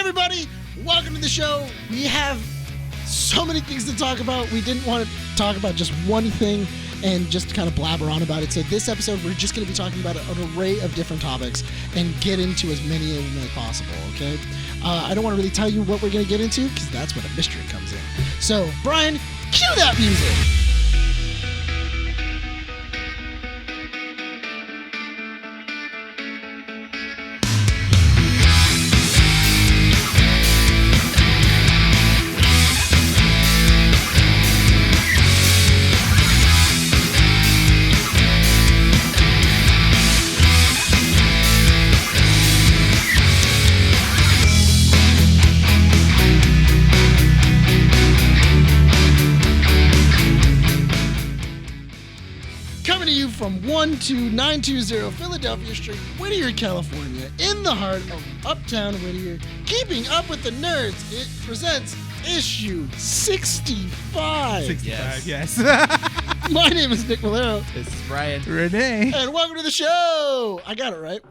everybody. Welcome to the show. We have so many things to talk about. We didn't want to talk about just one thing and just kind of blabber on about it. So this episode, we're just going to be talking about an array of different topics and get into as many of them as possible, okay? I don't want to really tell you what we're going to get into because that's where the mystery comes in. So, Bryan, cue that music. From 12920 Philadelphia Street, Whittier, California, in the heart of Uptown Whittier, keeping up with the nerds, it presents issue 65. 65, yes. My name is Nick Valero. This is Bryan. Rene. And welcome to the show. I got it right.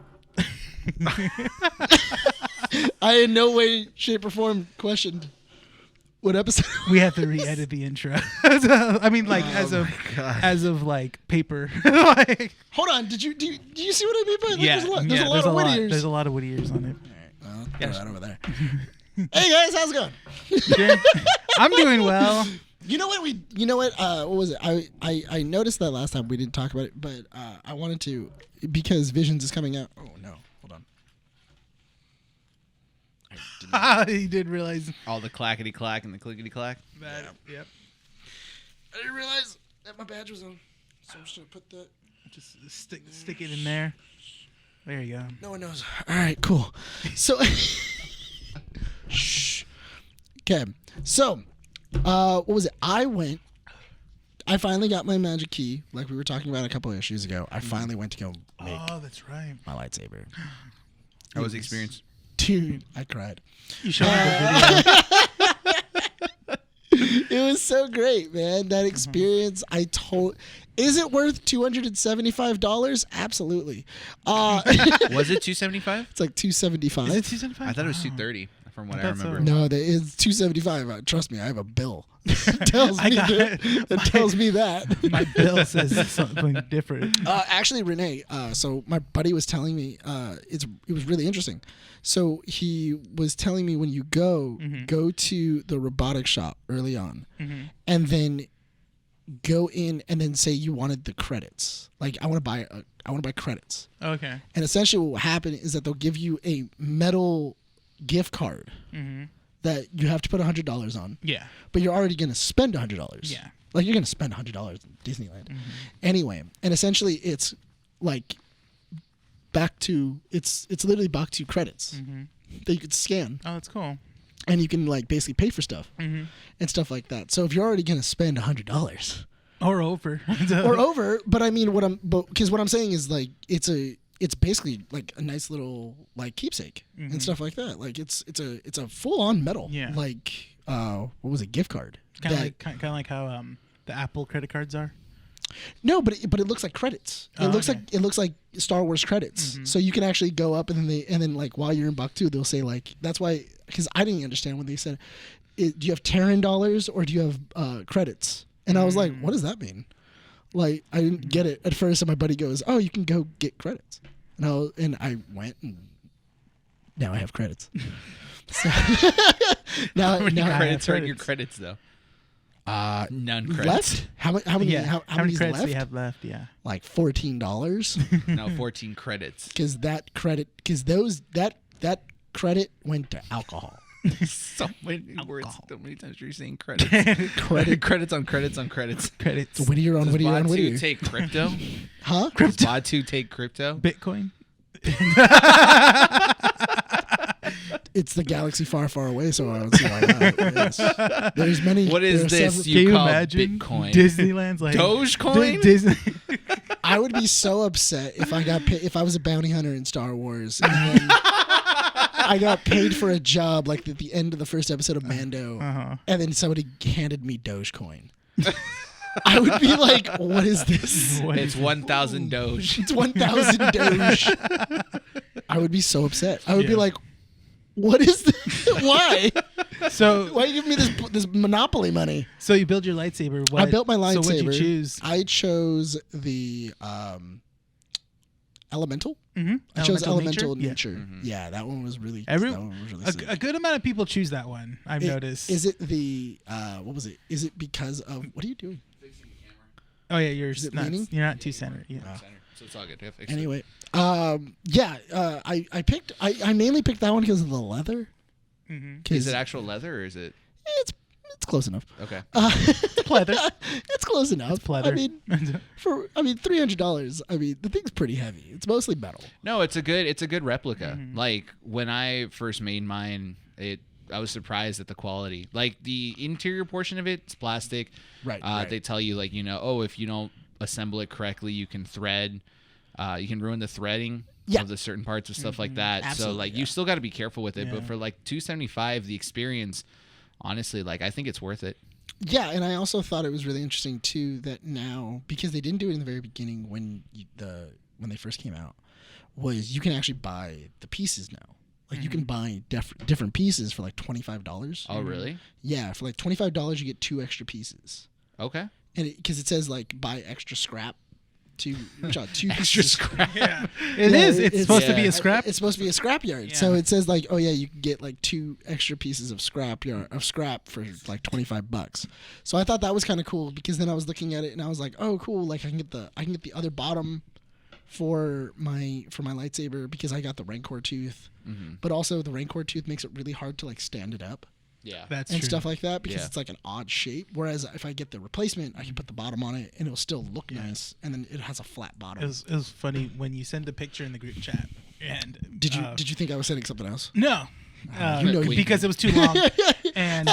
I in no way, shape, or form questioned what episode. We have to re-edit the intro. I mean, like as of like paper. Like, hold on, do you see what I mean by like, yeah, there's a lot of Whittiers. There's a lot of Whittiers on it. All right, well, throw that over there. Hey guys, how's it going? I'm doing well. You know what? What was it? I noticed that last time we didn't talk about it, but I wanted to because Visions is coming out. Oh no, hold on. He did realize all the clackety clack and the clickety clack. Yep. I didn't realize that my badge was on, so I'm just gonna put that. Just stick it in there. There you go. No one knows. All right, cool. So, shh. Okay. So, what was it? I finally got my magic key, like we were talking about a couple of issues ago. I finally went to go make that's right. my lightsaber. How was the experience? Dude, I cried. You showed me the video. It was so great, man. That experience, is it worth $275? Absolutely. Was it $275? It's like $275. Is it $275? I thought it was $230 from what I remember. so. No, it's $275. Trust me, I have a bill. That tells me that. My bill says something different. Actually, Rene, so my buddy was telling me, it was really interesting. So he was telling me when you go to the robotics shop early on, and then go in and then say you wanted the credits. Like I want to buy credits. Okay. And essentially what will happen is that they'll give you a metal gift card that you have to put $100 on. Yeah. But you're already going to spend $100. Yeah. Like you're going to spend $100 in Disneyland. Anyway, and essentially it's like it's literally back to credits that you could scan. Oh, that's cool. And you can like basically pay for stuff and stuff like that. So if you're already going to spend $100 or over, but I mean what I'm saying is like it's basically like a nice little like keepsake and stuff like that. Like it's a full on metal like what was it, gift card? Kind of like how the Apple credit cards are. No, but it looks like credits. It looks like Star Wars credits. So you can actually go up and then like while you're in Baku, they'll say like that's why, because I didn't understand when they said, do you have Terran dollars or do you have credits? And I was like, what does that mean? Like I didn't get it at first. And my buddy goes, oh, you can go get credits. And I went and now I have credits. So now How many I credits have are in your credits though? None credits. Left? How many? How many credits left? do you have left? Yeah. Like $14. No, 14 credits. Because that credit went to alcohol. So many words. So many times you're saying credits. Credits on credits on credits. Credits. Whittier on Whittier on Whittier. Does Batu take crypto? Huh? Does Batu take crypto? Bitcoin. It's the galaxy far, far away, so I don't see why not. Yes. There's many. What is this Can you call imagine Bitcoin? Disneyland's like Dogecoin? Disney. I would be so upset if I got if I was a bounty hunter in Star Wars and then I got paid for a job like at the end of the first episode of Mando, and then somebody handed me Dogecoin. I would be like, what is this? It's 1,000 Doge. It's 1,000 Doge. I would be so upset. I would be like, what is this? Why? So Why are you giving me this Monopoly money? So you build your lightsaber. I built my lightsaber. So what'd you choose? I chose the elemental. Mm-hmm. I chose elemental nature. Yeah. Mm-hmm. Yeah, that one was really. A good amount of people choose that one. I've noticed. Is it the what was it? Is it because of what are you doing? Fixing the camera. Oh yeah, you're you're not too centered. Yeah. So it's all good. Anyway, I picked. I mainly picked that one because of the leather. Mm-hmm. Is it actual leather or is it? It's close enough. Okay. It's pleather. It's close enough. It's pleather. $300. I mean, the thing's pretty heavy. It's mostly metal. No, it's a good replica. Mm-hmm. Like when I first made mine, I was surprised at the quality. Like the interior portion of it's plastic. Right. They tell you like if you don't assemble it correctly, you can thread. You can ruin the threading of the certain parts of stuff like that. Absolutely, so you still got to be careful with it. But for like $275, the experience, honestly, like I think it's worth it. Yeah, and I also thought it was really interesting too that now, because they didn't do it in the very beginning when they first came out, was you can actually buy the pieces now. Like you can buy different pieces for like $25. Oh really? Yeah, for like $25 you get 2 extra pieces. Okay. And because it says like buy extra scrap. Two extra scrap. Yeah. It's supposed to be a scrap. It's supposed to be a scrap yard. Yeah. So it says like, oh yeah, you can get like 2 extra pieces of scrap for like $25. So I thought that was kind of cool because then I was looking at it and I was like, oh cool, like I can get the other bottom for my lightsaber because I got the Rancor tooth, but also the Rancor tooth makes it really hard to like stand it up. Yeah, that's and true. Stuff like that because it's like an odd shape. Whereas if I get the replacement, I can put the bottom on it and it'll still look nice, and then it has a flat bottom. It was funny when you send the picture in the group chat. And did you think I was sending something else? No, because it was too long. And,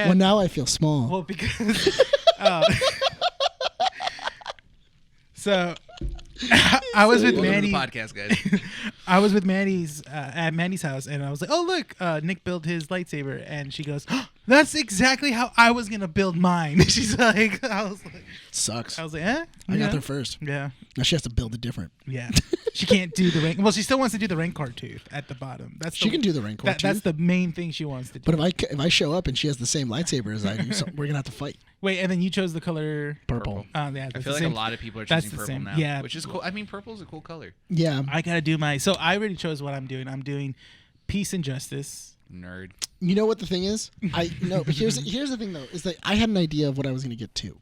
well, now I feel small. Well, because so. I was with Manny. Podcast, guys. I was with Manny's at Manny's house, and I was like, "Oh, look, Nick built his lightsaber," and she goes, oh, "That's exactly how I was gonna build mine." She's like, "I was like, sucks." I was like, I got there first. Yeah. Now she has to build it different. Yeah. She can't do the rank. Well, she still wants to do the Rancor tooth at the bottom. She can do the Rancor tooth. That's the main thing she wants to do. But if I show up and she has the same lightsaber as I do, we're gonna have to fight. Wait, and then you chose the color purple. Yeah, I feel like a lot of people are choosing purple now. Yeah, which is cool. I mean, purple is a cool color. Yeah, I gotta do my. So I already chose what I'm doing. I'm doing peace and justice. Nerd. You know what the thing is? But here's the thing though, is that I had an idea of what I was gonna get to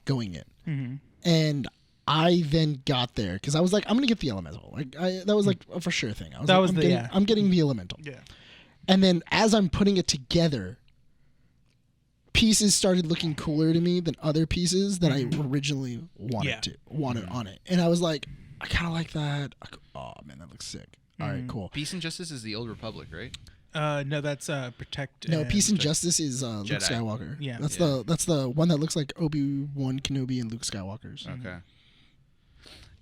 going in, and I then got there because I was like, I'm gonna get the elemental. Like that was like a for sure thing. I was I'm getting the elemental. Yeah, and then as I'm putting it together, pieces started looking cooler to me than other pieces that I originally wanted on it, and I was like, I kind of like that. Oh man, that looks sick. All right, cool. Peace and Justice is the Old Republic, right? No, that's Protect. No, Peace and Justice is Luke Skywalker. Yeah, that's the one that looks like Obi-Wan Kenobi and Luke Skywalker's. Okay.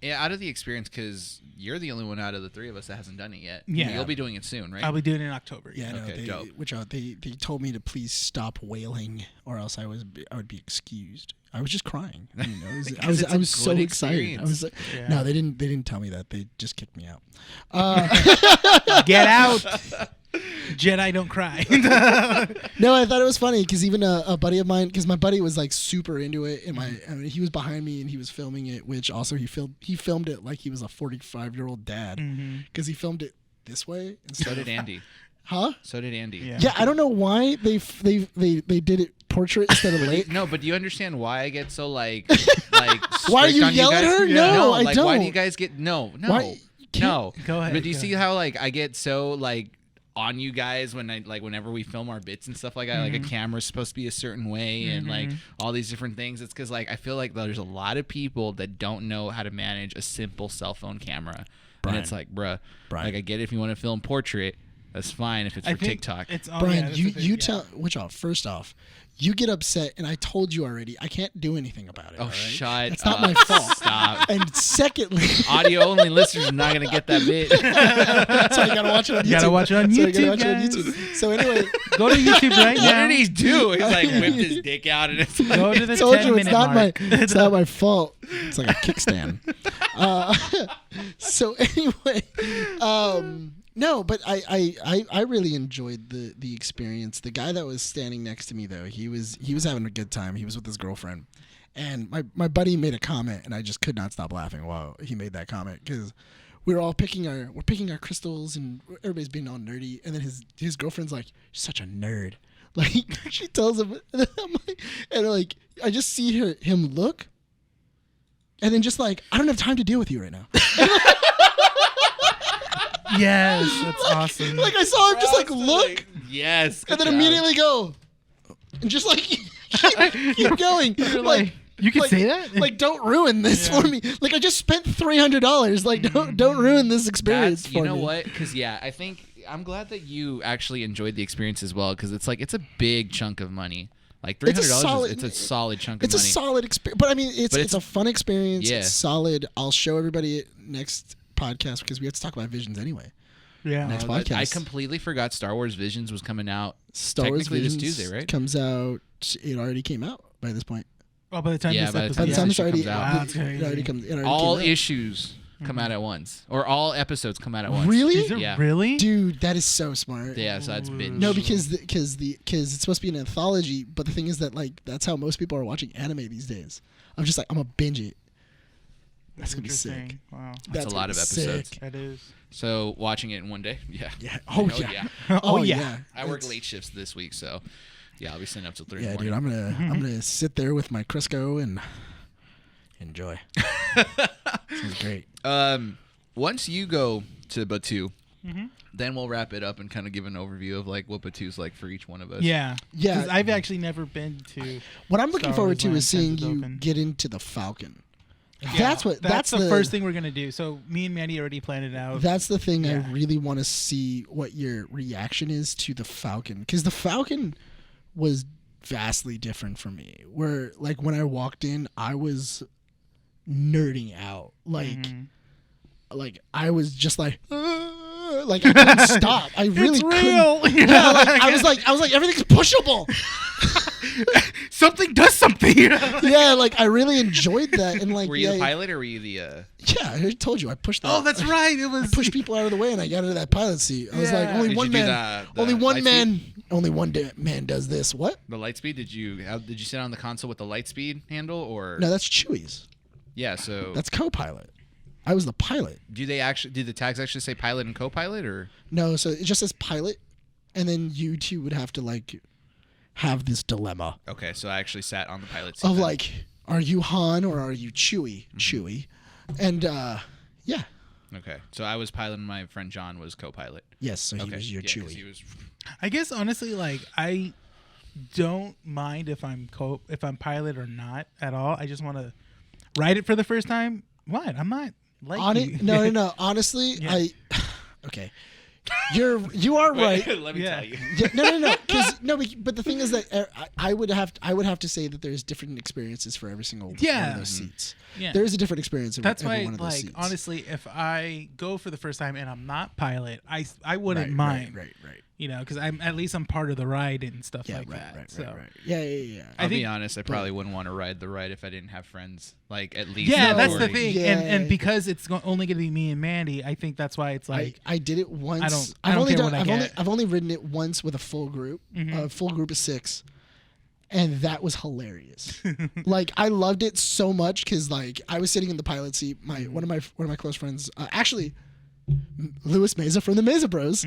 Yeah, out of the experience, because you're the only one out of the 3 of us that hasn't done it yet. Yeah, you'll be doing it soon, right? I'll be doing it in October. Yeah, okay, dope. They told me to please stop wailing, or else I would be excused. I was just crying. I was so excited. I was like, no, they didn't tell me that. They just kicked me out. Get out. Jedi don't cry. No, I thought it was funny because even a buddy of mine, because my buddy was like super into it, and he was behind me and he was filming it, which also he filmed it like he was a 45-year-old dad because he filmed it this way. So did Andy. Huh? So did Andy. Yeah, I don't know why they did it portrait instead of late. No, but do you understand why I get so like why are you yelling at her? Yeah. No, I don't. Why do you guys get no? Why? No. Go ahead. But do you see how like I get so like on you guys when whenever we film our bits and stuff like that, like a camera's supposed to be a certain way and like all these different things. It's because like I feel like there's a lot of people that don't know how to manage a simple cell phone camera. Bryan. And it's like, bruh, Bryan. like I get it if you want to film portrait, That's fine if it's for TikTok. It's Bryan, you tell first off, you get upset, and I told you already, I can't do anything about it. Oh, right? shut It's up. not my fault. Stop. And secondly, Audio only listeners are not gonna get that bit. so you gotta watch it on YouTube. You gotta watch it on YouTube, So anyway, go to YouTube right now. What did he do? He's like whipped his dick out and it's like, Go to the told 10 you it's minute not mark. it's not my fault. It's like a kickstand. So anyway, no, but I really enjoyed the experience. The guy that was standing next to me though, he was having a good time. He was with his girlfriend, and my buddy made a comment, and I just could not stop laughing while he made that comment because we're all picking our crystals, and everybody's being all nerdy, and then his girlfriend's like, "You're such a nerd." Like she tells him, and like I just see him look, and then just like, I don't have time to deal with you right now. Yes, that's awesome. Like I saw him just like look, like, yes, and then good job. immediately go, and just like keep going. You're like, you can say that? Like, don't ruin this for me. Like, I just spent $300. Like, don't ruin this experience for me. You know what? Because I think I'm glad that you actually enjoyed the experience as well. Because it's a big chunk of money. Like $300, it's a solid chunk of money. It's a solid experience, but I mean, it's a fun experience. Yeah. It's solid. I'll show everybody next podcast because we have to talk about Visions anyway. Yeah. Next podcast. I completely forgot Star Wars Visions was coming out. Star Wars technically Visions this Tuesday, right? Comes out. It already came out by this point. Oh, by the time this by the episode, time By the time it's already comes out. Wow, that's crazy. it already came All out. issues come out at once, or all episodes come out at once. Really? Is it Yeah. really? Dude, that is so smart. Yeah, so that's binge. No, because it's supposed to be an anthology, but the thing is that like that's how most people are watching anime these days. I'm just like, I'm gonna binge it. That's gonna be sick. Interesting. Wow. That's a lot of episodes. Sick. That is. So watching it in one day, yeah. Yeah. Oh Oh, yeah. yeah. Oh yeah. yeah. I work late shifts this week, so yeah, I'll be sitting up till 3 in Yeah, the dude. morning. I'm gonna sit there with my Crisco and enjoy. Sounds great. Once you go to Batu, Mm-hmm. then we'll wrap it up and kind of give an overview of like what Batu's like for each one of us. Yeah. Yeah. 'Cause I've actually never been to. What I'm looking Star forward Wars to Land is seeing Tented you Open. get into the Falcon. Yeah, That's the first thing we're gonna do. So me and Mandy already planned it out. That's the thing Yeah. I really want to see what your reaction is to the Falcon, because the Falcon was vastly different for me. Where like when I walked in, I was nerding out. Like I was just like I couldn't stop. I really It's real. couldn't. Yeah, like, I was like everything's pushable. Something does something. Yeah, like I really enjoyed that. And like, Were you yeah, the pilot or were you the? Yeah, I told you I pushed. Oh, that's right. It was. I pushed people out of the way and I got into that pilot seat. I was like, Yeah. only Did one you do man. the Only one light man. Only one man does this. What? The light speed? Did you sit on the console with the light speed handle or? No, that's Chewie's. Yeah. So That's co-pilot. I was the pilot. do the tags actually say pilot and co-pilot or? No, so it just says pilot, and then you two would have to like have this dilemma Okay, so I actually sat on the pilot seat. of then. like, are you Han or are you Chewie? Chewie, and yeah, Okay, so I was piloting. My friend John was co-pilot. yes. So he Okay, was your yeah, 'cause Chewie. he was. I guess honestly, like I don't mind if I'm pilot or not at all. I just want to ride it for the first time. What? I'm not like On you. it? No. Honestly, Yeah. okay. You are right. Let me Yeah. tell you. Yeah, no. But the thing is that I would have to say that there's different experiences for every single one Yeah. of those seats. Yeah. There is a different experience. In That's every why, one of those like, seats. honestly, if I go for the first time and I'm not pilot, I wouldn't Right, mind. Right. You know, because I'm at least I'm part of the ride and stuff Yeah, like right, that. right. So Yeah. I'll be think- honest. I probably wouldn't want to ride the ride if I didn't have friends. Like at least. yeah, No, that's the already. thing. Yeah. And because it's only going to be me and Mandy, I think that's why it's like I did it once. I don't care what I get. I've only ridden it once with a full group, a full group of 6, and that was hilarious. Like I loved it so much because like I was sitting in the pilot seat. One of my close friends, actually, Louis Meza from the Meza Bros,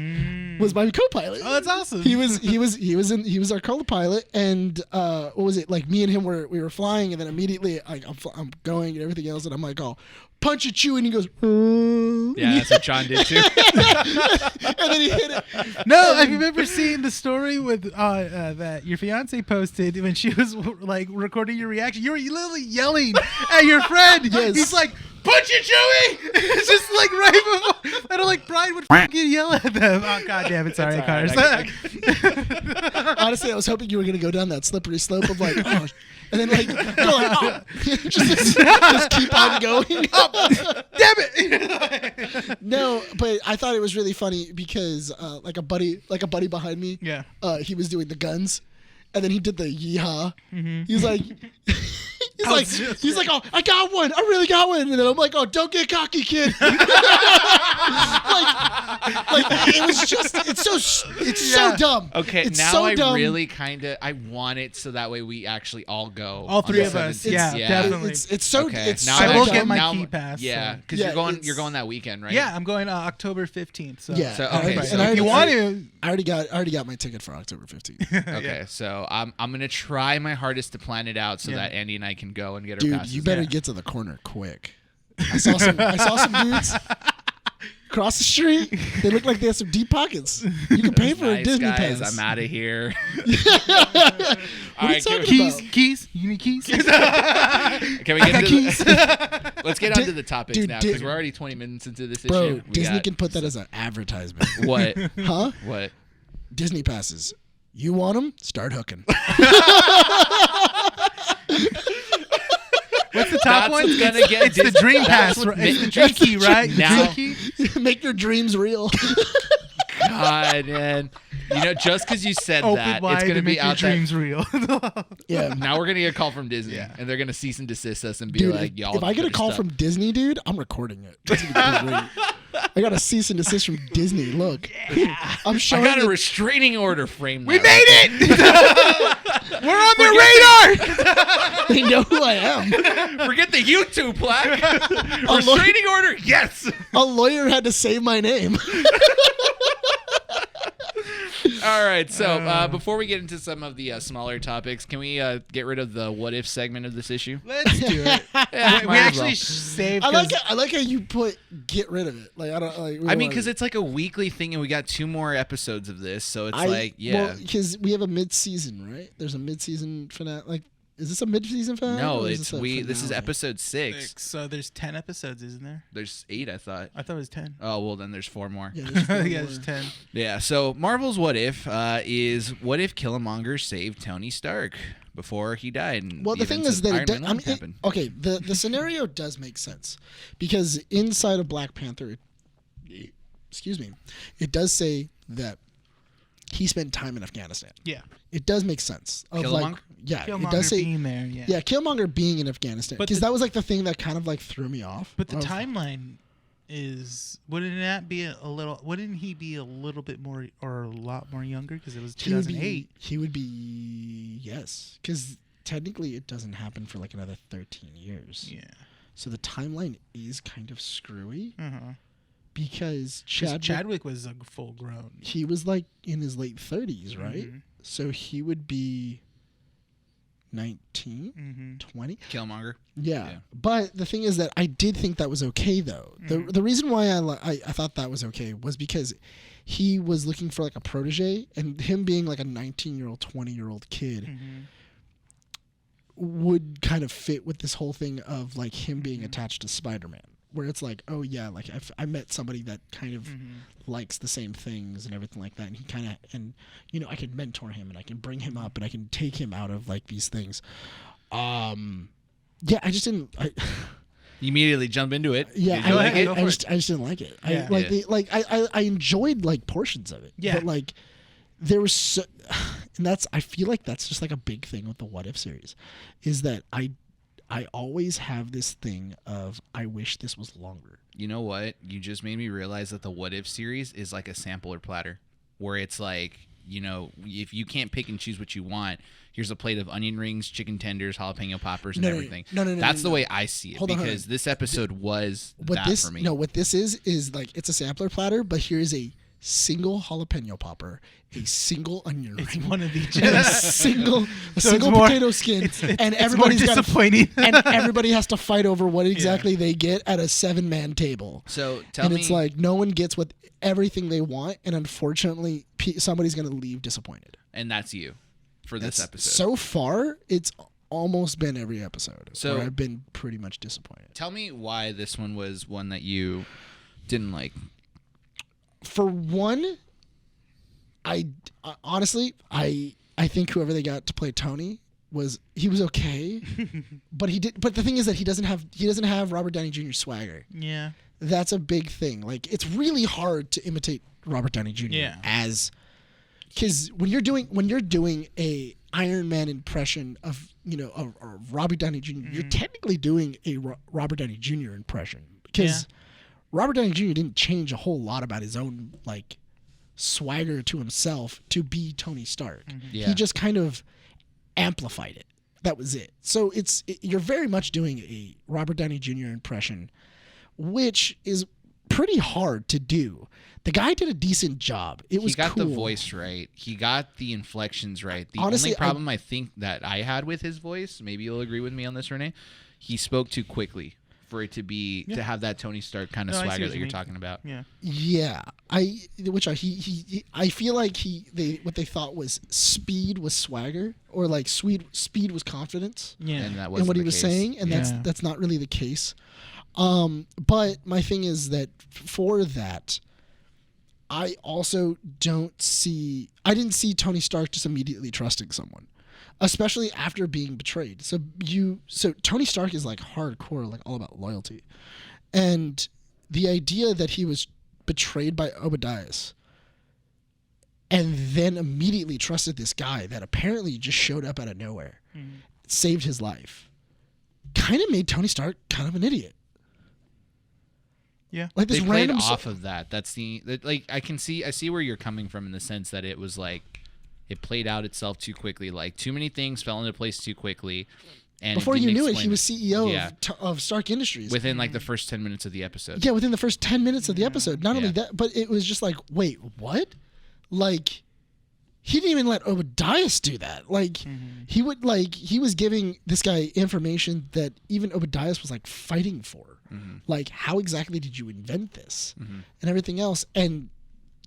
was my co-pilot. Oh, that's awesome. He was our co-pilot, and what was it like? Me and him we were flying, and then immediately like I'm going and everything else, and I'm like, oh, punch at you, and he goes, Yeah, that's what John did too. and then he hit it. No, have you ever seen the story with that your fiance posted when she was like recording your reaction? You were literally yelling at your friend. Yes. He's like, punch it, Joey. It's just like right before. I don't like Bryan would fucking yell at them. Oh god damn it! Sorry, Connor. Honestly, I was hoping you were gonna go down that slippery slope of like, oh, and then like, you're like, oh, just keep on going. Oh, damn it! No, but I thought it was really funny because like a buddy behind me, Yeah. He was doing the guns, and then he did the yeehaw. Mm-hmm. He's like. He's like, oh, I got one. I really got one. And then I'm like, oh, don't get cocky, kid. like it was just, it's so dumb. Okay, it's now so I dumb. really kind of, I want it so that way we actually all go. All on three the of us. 17th. Yeah, definitely. It's so, Okay, it's now so I will dumb. get my now- key pass. Yeah, so. because Yeah, you're going that weekend, right? Yeah, I'm going October 15th. So. Yeah. So, and okay, I- so and if I you already- want to. I already got my ticket for October 15th. Okay, so I'm gonna try my hardest to plan it out so that Andy and I can go and get our Dude, passes. you better get to the corner quick. I saw some dudes across the street. They look like they have some deep pockets. You can pay for a Nice, Disney guys. pass. I'm out of here. What are you talking about? Keys. You need keys. Can we get into let's get on to the topics Dude, now because we're already 20 minutes into this Bro, issue. We Disney got- can put that as an advertisement. What? Huh? What? Disney passes. You want them? Start hooking. What's the top That's one? what's gonna get It's the Disney- dream that's pass. what Right? It's ma- the dream key, right? The Now- dream key. Make your dreams real. God, man. You know, just because you said Open that, wide it's gonna to be make your out there. dreams real. Yeah. Now we're gonna get a call from Disney, Yeah. and they're gonna cease and desist us and be Dude, like, "Y'all." if I get a better call stop." from Disney, dude, I'm recording it. It's gonna be great. I got a cease and desist from Disney. Look, I'm I showing got a it. restraining order framed. We made it. We're on their radar. They know who I am. Forget the YouTube plaque. lawyer- Restraining order, yes. A lawyer had to save my name. All right, so before we get into some of the smaller topics, can we get rid of the what if segment of this issue? Let's do it. Yeah, we might as actually well. saved. I like how you put get rid of it. Like I don't like. I mean, because it's like a weekly thing, and we got 2 more episodes of this, so it's because we have a mid-season, right? There's a mid-season finale. Like, is this a mid-season finale? No, or is it's this a this is finale? episode 6. So there's 10 episodes, isn't there? There's 8, I thought. I thought it was 10. Oh well, then there's 4 more. Yeah, there's four yeah, more. there's 10. Yeah, so Marvel's What If is what if Killmonger saved Tony Stark before he died? And Well, the thing is that Iron Man 1 happened. okay, the scenario does make sense because inside of Black Panther, it does say that he spent time in Afghanistan. Yeah. It does make sense. Of Killmonger? like, yeah, Killmonger it does say being there, yeah. yeah, Killmonger being in Afghanistan But because the- that was like the thing that kind of like threw me off. But the of- timeline is wouldn't that be a little? Wouldn't he be a little bit more or a lot more younger because it was he would 2008? He would be yes, because technically it doesn't happen for like another 13 years. Yeah. So the timeline is kind of screwy Uh-huh. because 'Cause Chadwick was a full grown. he was like in his late 30s, right? Mhm. So he would be 19, Mm-hmm. 20. Killmonger. Yeah. Yeah. But the thing is that I did think that was okay though. The reason why I thought that was okay was because he was looking for like a protege, and him being like a 19-year-old, 20-year-old kid Mm-hmm. would kind of fit with this whole thing of like him being attached to Spider-Man, where it's like, oh yeah, like I met somebody that kind of likes the same things and everything like that, and he kind of, and you know, I can mentor him and I can bring him up and I can take him out of like these things. Yeah, I just didn't. You immediately jump into it. Yeah, Did you like it? Go I for just didn't like it. Yeah. I enjoyed like portions of it. Yeah. But like there was so, and I feel like that's just like a big thing with the What If series, is that I always have this thing of I wish this was longer. You know what? You just made me realize that the What If series is like a sampler platter, where it's like, you know, if you can't pick and choose what you want, here's a plate of onion rings, chicken tenders, jalapeno poppers, and everything. No. That's the way I see it. Hold on, because this episode was that This for me. no, what this is like it's a sampler platter, but here's a single jalapeno popper, a single onion It's ring, one of each. and a single So it's more- potato skin, and it's everybody's more got to disappointing. and everybody has to fight over what exactly they get at a 7-man table. So tell And me, it's like no one gets what everything they want, and unfortunately, somebody's going to leave disappointed. and that's you for this episode. So far, it's almost been every episode. So where I've been pretty much disappointed. Tell me why this one was one that you didn't like. For one, I honestly think whoever they got to play Tony was okay, but the thing is that he doesn't have Robert Downey Jr. swagger. Yeah, that's a big thing. Like, it's really hard to imitate Robert Downey Jr. Because when you're doing a Iron Man impression of Robert Downey Jr., you're technically doing a Robert Downey Jr. impression, because Robert Downey Jr. didn't change a whole lot about his own like swagger to himself to be Tony Stark. He just kind of amplified it. That was it. So you're very much doing a Robert Downey Jr. impression, which is pretty hard to do. The guy did a decent job. He got the voice right. He got the inflections right. The only problem I think that I had with his voice, maybe you'll agree with me on this, Rene, he spoke too quickly for it to be to have that Tony Stark kind of swagger that you're talking about. Yeah. I feel like what they thought was speed was swagger, or like speed was confidence. And that was what he was saying, and that's not really the case. But my thing is that for that, I also didn't see Tony Stark just immediately trusting someone, especially after being betrayed. So Tony Stark is like hardcore, like all about loyalty, and the idea that he was betrayed by Obadiah and then immediately trusted this guy that apparently just showed up out of nowhere, saved his life, kind of made Tony Stark kind of an idiot. Yeah, like this they played off of that. That's like I see where you're coming from in the sense that it was like it played out itself too quickly. Like too many things fell into place too quickly, and before you knew it, he was CEO of Stark Industries within like the first 10 minutes of the episode. Yeah, within the first 10 minutes of the episode. Not only that, but it was just like, wait, what? Like, he didn't even let Obadiah do that. Like, he was giving this guy information that even Obadiah was like fighting for. Like, how exactly did you invent this and everything else? And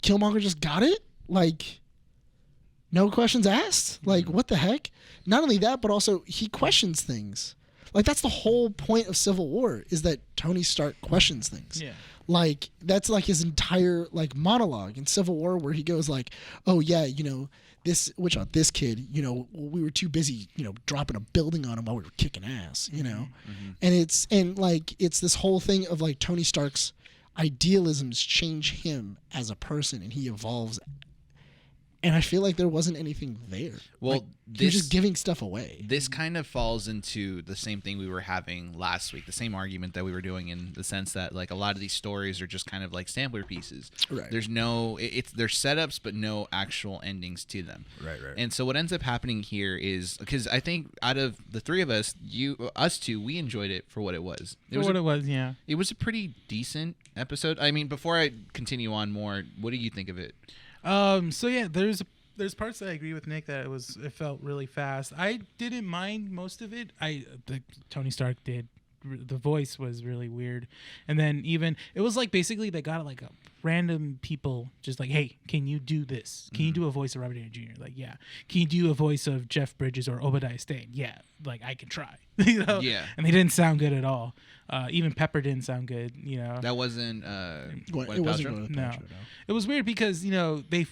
Killmonger just got it? Like, no questions asked? Like, what the heck? Not only that, but also he questions things. Like, that's the whole point of Civil War, is that Tony Stark questions things. Yeah. Like, that's like his entire like monologue in Civil War, where he goes like, oh yeah, this kid, we were too busy, dropping a building on him while we were kicking ass, and it's this whole thing of like Tony Stark's idealisms change him as a person, and he evolves. And I feel like there wasn't anything there. Well, like, he was just giving stuff away. This kind of falls into the same thing we were having last week, the same argument that we were doing, in the sense that like a lot of these stories are just kind of like sampler pieces. Right. There's no, they're setups, but no actual endings to them. Right. And so what ends up happening here is, because I think out of the three of us, us two, we enjoyed it for what it was. It was a pretty decent episode. I mean, before I continue on more, what do you think of it? So yeah, there's parts that I agree with Nick that it felt really fast. I didn't mind most of it. Tony Stark did. The voice was really weird, and then even it was like basically they got like a random people just like, hey, can you do this? Can you do a voice of Robert Downey Jr.? Like, yeah. Can you do a voice of Jeff Bridges or Obadiah Stane? Yeah, like I can try. Yeah. And they didn't sound good at all. Even Pepper didn't sound good. That wasn't. It wasn't. No, it was weird because the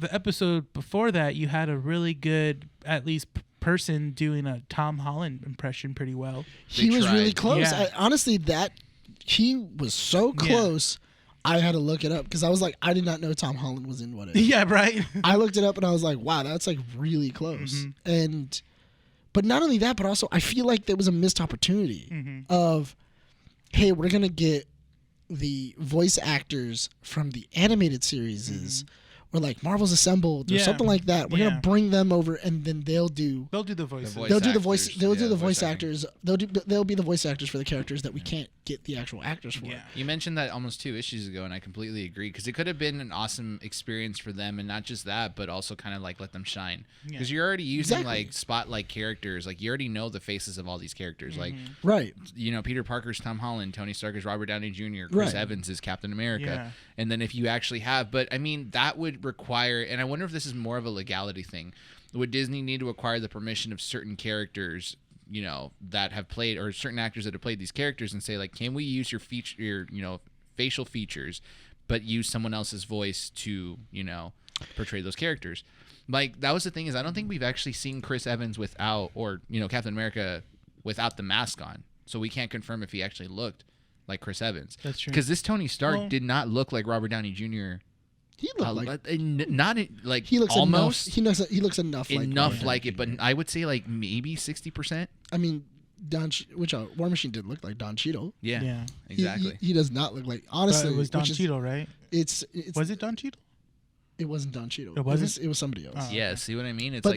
episode before that you had a really good at least person doing a Tom Holland impression pretty well. He was really close. Yeah. Honestly, he was so close. Yeah. I had to look it up because I was like, I did not know Tom Holland was in what it is. Yeah, right. I looked it up and I was like, wow, that's like really close. But not only that, but also I feel like there was a missed opportunity of, hey, we're gonna get the voice actors from the animated series, or like Marvel's Assembled or something like that. We're gonna bring them over, and then they'll do the voice. They'll do the voice. They'll do the voice actors. They'll be the voice actors for the characters that we can't get the actual actors for. Yeah. You mentioned that almost 2 issues ago, and I completely agree, because it could have been an awesome experience for them, and not just that, but also kind of like let them shine, because you're already using like spotlight characters. Like, you already know the faces of all these characters. Like, right. Peter Parker's Tom Holland, Tony Stark is Robert Downey Jr., Chris Evans is Captain America, and then if you actually have, but I mean that would require, and I wonder if this is more of a legality thing, would Disney need to acquire the permission of certain characters, you know, that have played, or certain actors that have played these characters, and say like, can we use your feature, your, you know, facial features, but use someone else's voice to, you know, portray those characters? Like, that was the thing, is I don't think we've actually seen Chris Evans without, or, you know, Captain America without the mask on, so we can't confirm if he actually looked like Chris Evans. That's true. Because this Tony Stark did not look like Robert Downey Jr. He looked like not like he looks almost enough. He looks enough like it, but I would say like maybe 60%. I mean, War Machine did look like Don Cheadle. Yeah, exactly. He does not look like, honestly. But it was Don Cheadle, right? It's was it Don Cheadle? It wasn't Don Cheadle. It wasn't. It was somebody else. Oh. Yeah, see what I mean? It's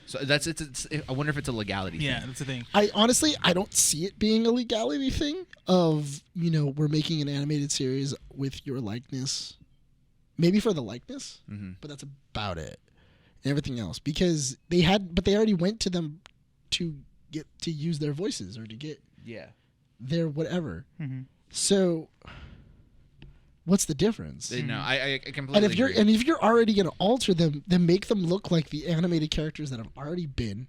so that's it's. I wonder if it's a legality thing. Yeah, that's the thing. I honestly don't see it being a legality thing of, you know, we're making an animated series with your likeness, maybe for the likeness, but that's about it. And everything else, because they already went to them to get to use their voices or to get their whatever. So what's the difference? No, I completely agree. And if you're already going to alter them, then make them look like the animated characters that have already been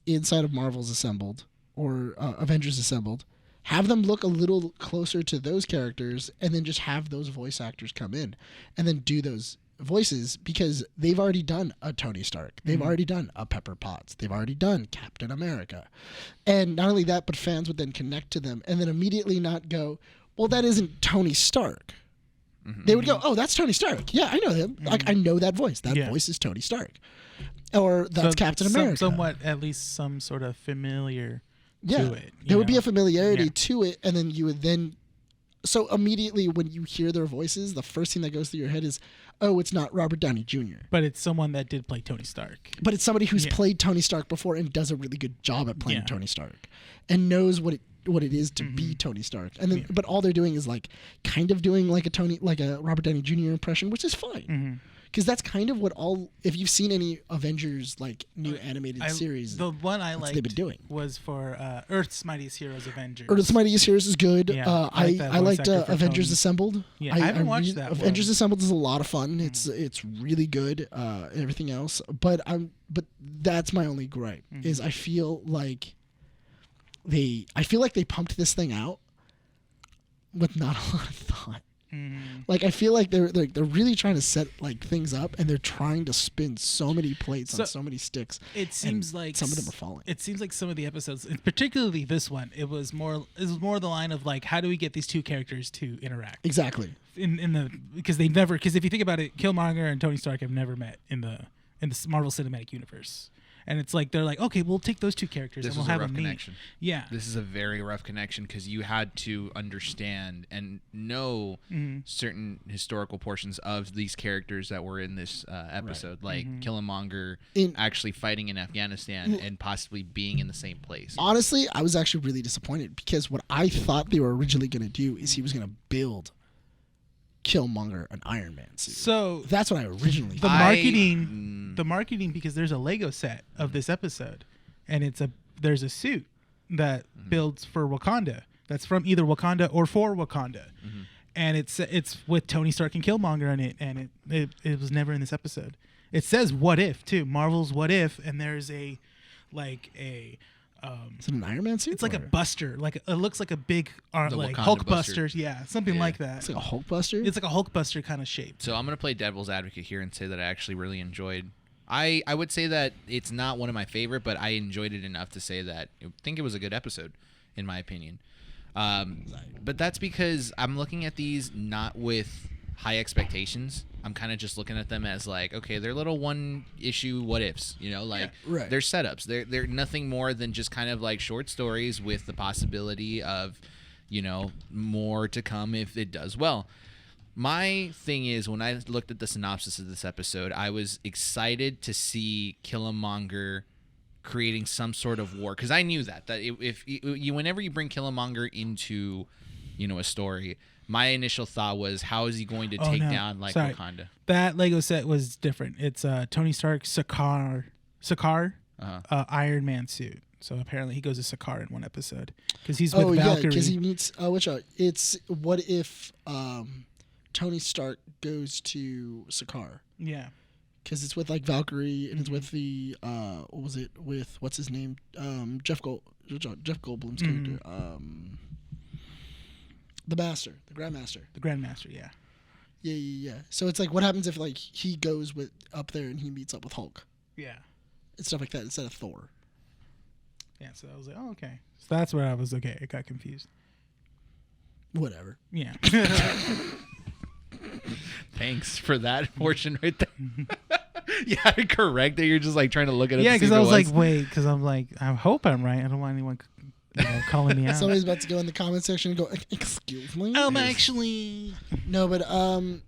inside of Marvel's Assembled or Avengers Assembled. Have them look a little closer to those characters, and then just have those voice actors come in and then do those voices, because they've already done a Tony Stark. They've already done a Pepper Potts. They've already done Captain America. And not only that, but fans would then connect to them and then immediately not go, well, that isn't Tony Stark. They would go, oh, that's Tony Stark. Yeah, I know him. Like, I know that voice. That voice is Tony Stark. Or that's Captain America. Somewhat, at least some sort of familiar to it. There would be a familiarity to it, and then you would then... So immediately when you hear their voices, the first thing that goes through your head is, oh, it's not Robert Downey Jr. But it's someone that did play Tony Stark. But it's somebody who's played Tony Stark before and does a really good job at playing Tony Stark and knows what it is to be Tony Stark. And then but all they're doing is like kind of doing like a Robert Downey Jr. impression, which is fine. Because that's kind of what if you've seen any Avengers like new animated series, the one I liked they've been doing was for Earth's Mightiest Heroes Avengers. Earth's Mightiest Heroes is good. Yeah, I liked Avengers Tony. Assembled. Yeah, I haven't watched that. Avengers Assembled is a lot of fun. It's really good. And everything else, but that's my only gripe is I feel like they pumped this thing out with not a lot of thought. Like, I feel like they're really trying to set like things up, and they're trying to spin so many plates on so many sticks. It seems like some of them are falling. It seems like some of the episodes, particularly this one, it was more the line of like, how do we get these two characters to interact? Exactly. Because if you think about it, Killmonger and Tony Stark have never met in the Marvel Cinematic Universe. And it's like, they're like, okay, we'll take those two characters and we'll have them meet. Connection. Yeah. This is a very rough connection because you had to understand and know certain historical portions of these characters that were in this episode, like Killmonger actually fighting in Afghanistan and possibly being in the same place. Honestly, I was actually really disappointed because what I thought they were originally going to do is he was going to build Killmonger an Iron Man suit. So that's what I originally thought. The marketing, because there's a Lego set of this episode, and there's a suit that builds for Wakanda. That's from either Wakanda or for Wakanda, and it's with Tony Stark and Killmonger in it, and it was never in this episode. It says "What If" too, Marvel's "What If," and there's is it an Iron Man suit? It's like a buster. Like it looks like a big like Hulk buster. Yeah, something like that. It's like a Hulk buster? It's like a Hulk buster kind of shape. So I'm going to play devil's advocate here and say that I actually really enjoyed. I would say that it's not one of my favorite, but I enjoyed it enough to say that I think it was a good episode, in my opinion. But that's because I'm looking at these not with high expectations. I'm kind of just looking at them as like, okay, they're little one issue what ifs, you know, like they're setups. They're nothing more than just kind of like short stories with the possibility of, you know, more to come if it does well. My thing is, when I looked at the synopsis of this episode, I was excited to see Killmonger creating some sort of war, because I knew that if you whenever you bring Killmonger into, you know, a story, my initial thought was, how is he going to take down Wakanda? That Lego set was different. It's Tony Stark Sakaar Iron Man suit. So apparently he goes to Sakaar in one episode because he's with Valkyrie. Because he meets it's what if Tony Stark goes to Sakaar. Yeah. Because it's with like Valkyrie and it's with the what was it with what's his name Jeff Goldblum's character the Grandmaster. Yeah. So it's like what happens if like he goes with up there and he meets up with Hulk Yeah. and stuff like that instead of Thor. Yeah. So I was like, oh, okay. So that's where I was okay. I got confused. Whatever. Yeah. Thanks for that portion right there. Yeah, correct. That you're just like trying to look at it. Yeah, because I was like, wait, because I'm like, I hope I'm right. I don't want anyone calling me out. Somebody's about to go in the comment section and go, excuse me. Actually, no, but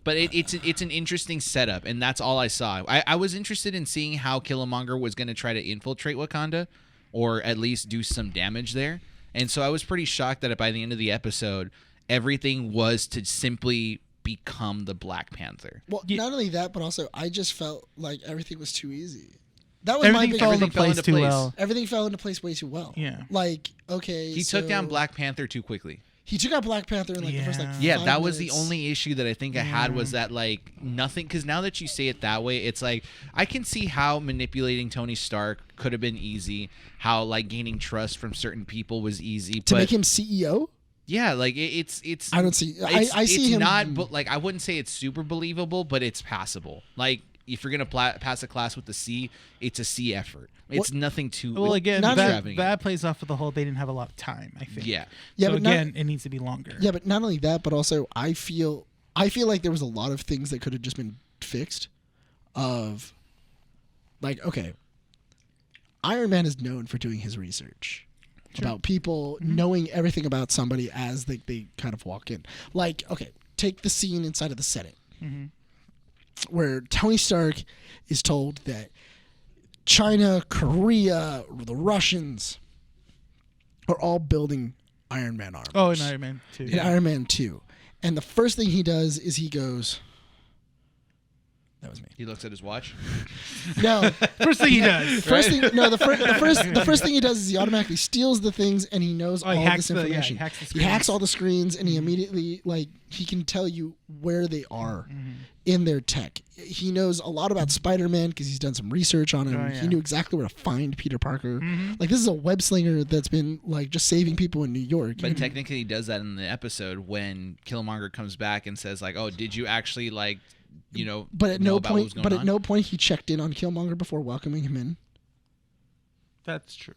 it's an interesting setup, and that's all I saw. I was interested in seeing how Killmonger was going to try to infiltrate Wakanda, or at least do some damage there. And so I was pretty shocked that by the end of the episode, everything was to simply become the Black Panther. Well, not only that, but also I just felt like everything was too easy. That was everything my big fell into thing. place too well. Everything fell into place way too well. Yeah. Like, okay. He took down Black Panther too quickly. He took out Black Panther in like the first like 5 that minutes. was the only issue that I think I had was that like nothing, because now that you say it that way, it's like I can see how manipulating Tony Stark could have been easy, how like gaining trust from certain people was easy, to make him CEO. Yeah, like it's. I don't see. I see it's him not, but like I wouldn't say it's super believable, but it's passable. Like if you're gonna pass a class with a C, it's a C effort. It's nothing too. Well, again, extravagant. that plays off of the whole. They didn't have a lot of time. I think. Yeah. Yeah. So but again, it needs to be longer. Yeah, but not only that, but also I feel like there was a lot of things that could have just been fixed. Of, like, okay, Iron Man is known for doing his research. Sure. About people knowing everything about somebody as they kind of walk in. Like, okay, take the scene inside of the Senate where Tony Stark is told that China, Korea, the Russians are all building Iron Man armor. Oh, in Iron Man 2. In Iron Man 2. And the first thing he does is he goes... That was me. He looks at his watch. No, first thing he does. First thing, no. The first thing he does is he automatically steals the things and he knows all this information. He hacks all the screens and he immediately he can tell you where they are in their tech. He knows a lot about Spider-Man because he's done some research on him. Oh, yeah. He knew exactly where to find Peter Parker. Like this is a web slinger that's been like just saving people in New York. But technically, he does that in the episode when Killmonger comes back and says like, "Oh, did you actually like?" You know, but at no point he checked in on Killmonger before welcoming him in. That's true.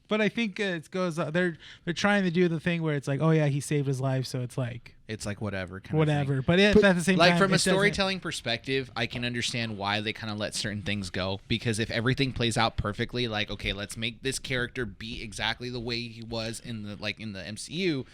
But I think it goes. They're trying to do the thing where it's like, oh yeah, he saved his life, so it's like whatever. Whatever. But at the same time, like from a storytelling perspective, I can understand why they kind of let certain things go, because if everything plays out perfectly, like okay, let's make this character be exactly the way he was in the MCU.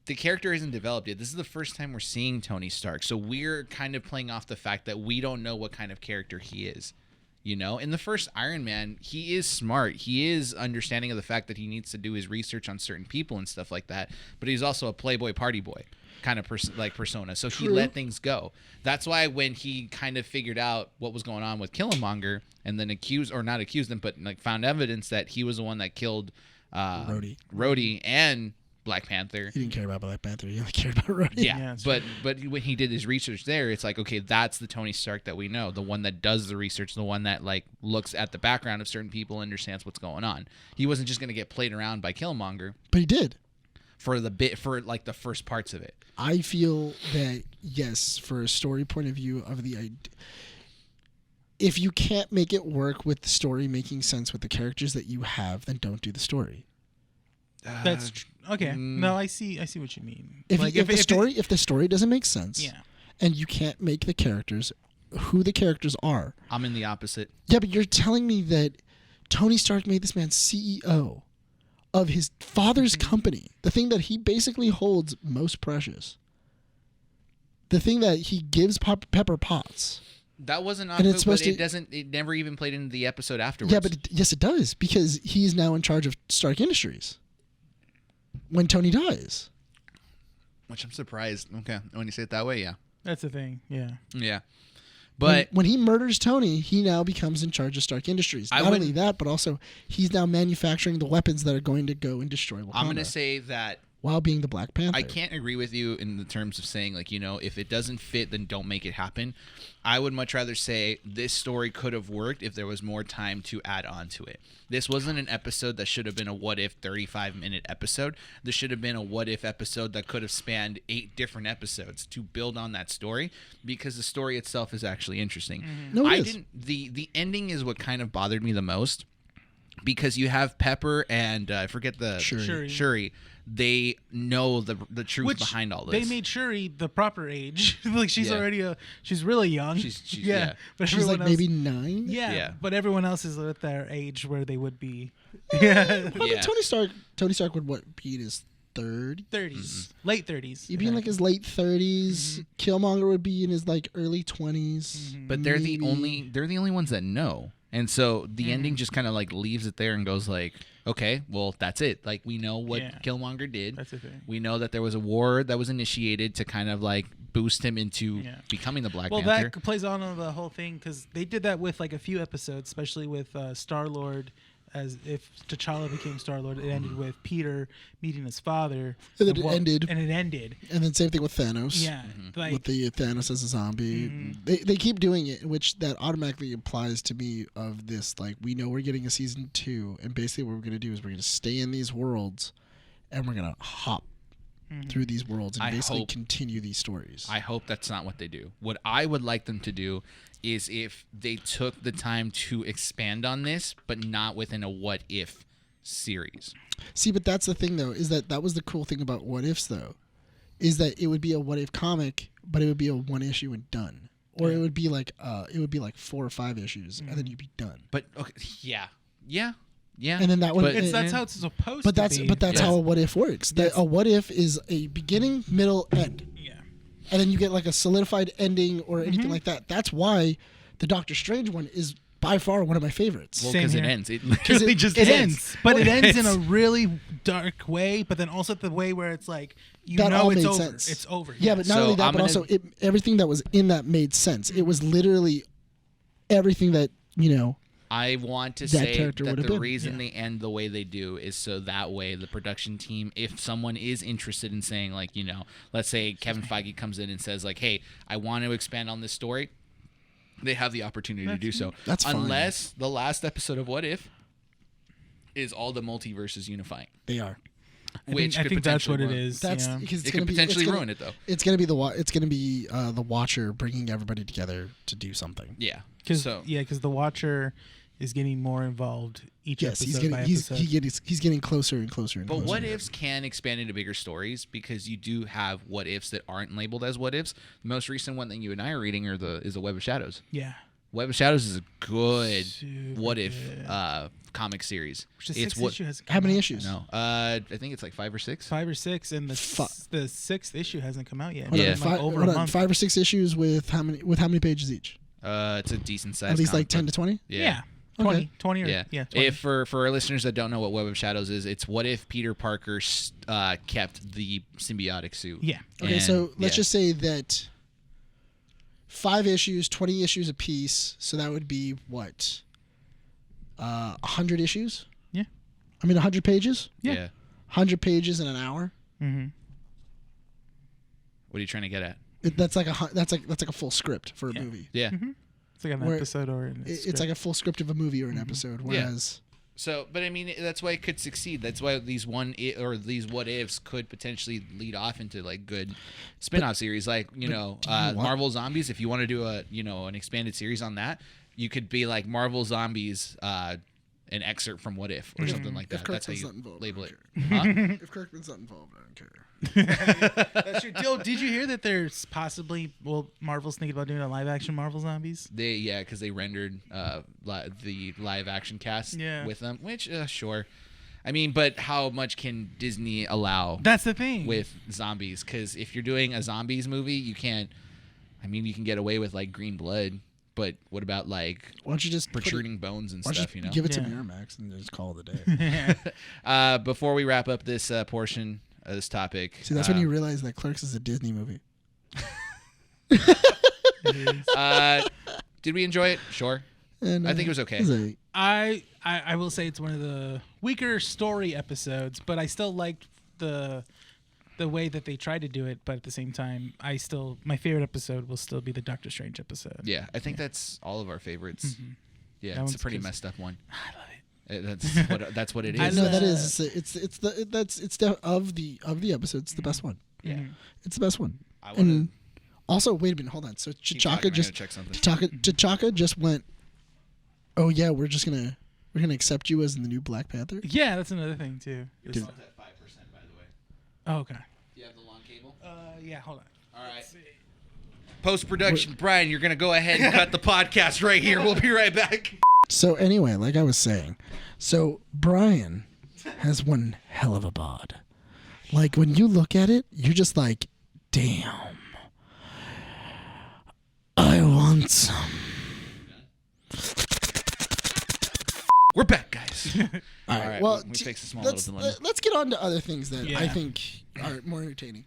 The character isn't developed yet. This is the first time we're seeing Tony Stark. So we're kind of playing off the fact that we don't know what kind of character he is. You know, in the first Iron Man, he is smart. He is understanding of the fact that he needs to do his research on certain people and stuff like that. But he's also a playboy party boy kind of persona. So he let things go. That's why when he kind of figured out what was going on with Killmonger and then not accused him, but like found evidence that he was the one that killed Rhodey and Black Panther. He didn't care about Black Panther. He only cared about Rhodey. Yeah, but when he did his research there, it's like, okay, that's the Tony Stark that we know, the one that does the research, the one that like looks at the background of certain people, understands what's going on. He wasn't just going to get played around by Killmonger. But he did. For like the first parts of it. I feel that, yes, for a story point of view of the idea, if you can't make it work with the story making sense with the characters that you have, then don't do the story. That's okay. No, I see what you mean. If the story doesn't make sense, yeah, and you can't make the characters who the characters are, I'm in the opposite. Yeah, but you're telling me that Tony Stark made this man CEO of his father's company, the thing that he basically holds most precious, the thing that he gives Pepper Potts. That wasn't on Hook, but it never even played into the episode afterwards. Yeah, but yes, it does, because he's now in charge of Stark Industries when Tony dies. Which I'm surprised. Okay, when you say it that way, yeah. That's the thing, yeah. Yeah. But when he murders Tony, he now becomes in charge of Stark Industries. Not only that, but also he's now manufacturing the weapons that are going to go and destroy Wakanda. I'm going to say that while being the Black Panther. I can't agree with you in the terms of saying, like, if it doesn't fit, then don't make it happen. I would much rather say this story could have worked if there was more time to add on to it. This wasn't an episode that should have been a what if 35-minute episode. This should have been a what if episode that could have spanned 8 different episodes to build on that story, because the story itself is actually interesting. Mm-hmm. No, it is. The ending is what kind of bothered me the most, because you have Pepper and I forget the Shuri. They know the truth behind all this. They made Shuri the proper age. Like she's already she's really young. She's But she's like maybe 9. Yeah, but everyone else is at their age where they would be. Yeah. I mean, Tony Stark would be in his 30s, mm-hmm. Late 30s. He'd be in like his late 30s. Mm-hmm. Killmonger would be in his like early 20s. Mm-hmm. But they're the only ones that know. And so the ending just kind of like leaves it there and goes like, okay, well, that's it. Like, we know what Killmonger did. That's the thing. We know that there was a war that was initiated to kind of like boost him into becoming the Black Panther. Well, that plays on to the whole thing, because they did that with like a few episodes, especially with Star-Lord. As if T'Challa became Star-Lord, it ended with Peter meeting his father. And then it ended. And then same thing with Thanos. Yeah. Like, with the Thanos as a zombie. Mm-hmm. They keep doing it, which that automatically implies to me of this, like, we know we're getting a season 2, and basically what we're going to do is we're going to stay in these worlds, and we're going to hop through these worlds and basically continue these stories. I hope that's not what they do. What I would like them to do is if they took the time to expand on this, but not within a what if series. See, but that's the thing, though, is that was the cool thing about what ifs, though, is that it would be a what if comic, but it would be a 1 issue and done, or it would be like 4 or 5 issues, and then you'd be done. But okay, yeah. And then that would that's how it's supposed to be. But that's how a what if works. That a what if is a beginning, middle, end. Yeah. And then you get like a solidified ending or anything like that. That's why the Doctor Strange one is by far one of my favorites. Well, because it ends. It literally just ends. But it ends in a really dark way, but then also the way where it's like, that all it's made over. sense. It's over. Yeah, but not only that, but also everything that was in that made sense. It was literally everything that, I want to that say character that would have the been. reason they end the way they do is so that way the production team, if someone is interested in saying, like, let's say Kevin Feige comes in and says, like, hey, I want to expand on this story, they have the opportunity to do so. That's fine. Unless the last episode of What If is all the multiverses unifying. They are. I think that's what it is. Because it could potentially ruin it, though. It's gonna be the Watcher bringing everybody together to do something. Yeah. Because the Watcher is getting more involved each episode by episode. He's getting closer and closer and But closer. what ifs can expand into bigger stories, because you do have what ifs that aren't labeled as what ifs. The most recent one that you and I are reading is the Web of Shadows. Yeah. Web of Shadows is a good Super what if good. comic series. It's what issue hasn't come How many out. issues? No, I think it's like 5 or 6. 5 or 6, and the 6th issue hasn't come out yet. Yeah. It's like over a month. 5 or 6 issues with how many pages each? It's a decent size. At least like comic 10 to 20. Yeah. Okay. 20 or yeah. 20. If for our listeners that don't know what Web of Shadows is, it's what if Peter Parker kept the symbiotic suit. Yeah. Okay, so let's just say that 5 issues, 20 issues a piece. So that would be what? 100 issues? Yeah. I mean, 100 pages? Yeah. 100 pages in an hour? Mm-hmm. What are you trying to get at? That's like a full script for a movie. Yeah. Mm-hmm. It's like an episode or it's like a full script of a movie or an episode. Whereas, So, but I mean, that's why it could succeed. That's why these these what ifs could potentially lead off into like good spin-off series, like Marvel Zombies. If you want to do an expanded series on that, you could be like Marvel Zombies, an excerpt from What If or something like that. That's how you label it. Huh? If Kirkman's not involved, I don't care. That's your deal. Did you hear that there's Marvel's thinking about doing a live-action Marvel Zombies? Because they rendered the live-action cast with them, which sure. I mean, but how much can Disney allow? That's the thing with zombies, because if you're doing a zombies movie, you can't. I mean, you can get away with like green blood, but what about like why don't you just protruding bones and stuff? Give it to Miramax and just call it a day. Before we wrap up this portion of this topic, see, that's when you realize that Clerks is a Disney movie. Did we enjoy it? Sure. And, I think it was okay. I will say it's one of the weaker story episodes, but I still liked the the way that they tried to do it, but at the same time, my favorite episode will still be the Doctor Strange episode. Yeah, I think that's all of our favorites. Mm-hmm. Yeah, That it's a one's pretty good. messed up one. I love it. That's what it is. I know that is. Of the episodes, it's the best one. Yeah. It's the best one. I wanna And also, wait a minute, hold on. So keep T'Chaka talking, I just gotta check something. T'Chaka just went. Oh yeah, we're gonna accept you as the new Black Panther. Yeah, that's another thing too. Your phone's at 5%, by the way. Oh, okay. Do you have the long cable? Yeah, hold on. All right. Post-production, Brian, you're going to go ahead and cut the podcast right here. We'll be right back. So anyway, like I was saying, so Bryan has one hell of a bod. Like when you look at it, you're just like, damn, I want some. We're back, guys. All right, well, we fixed a small let's, little dilemma. let's get on to other things that I Yeah. think are more entertaining.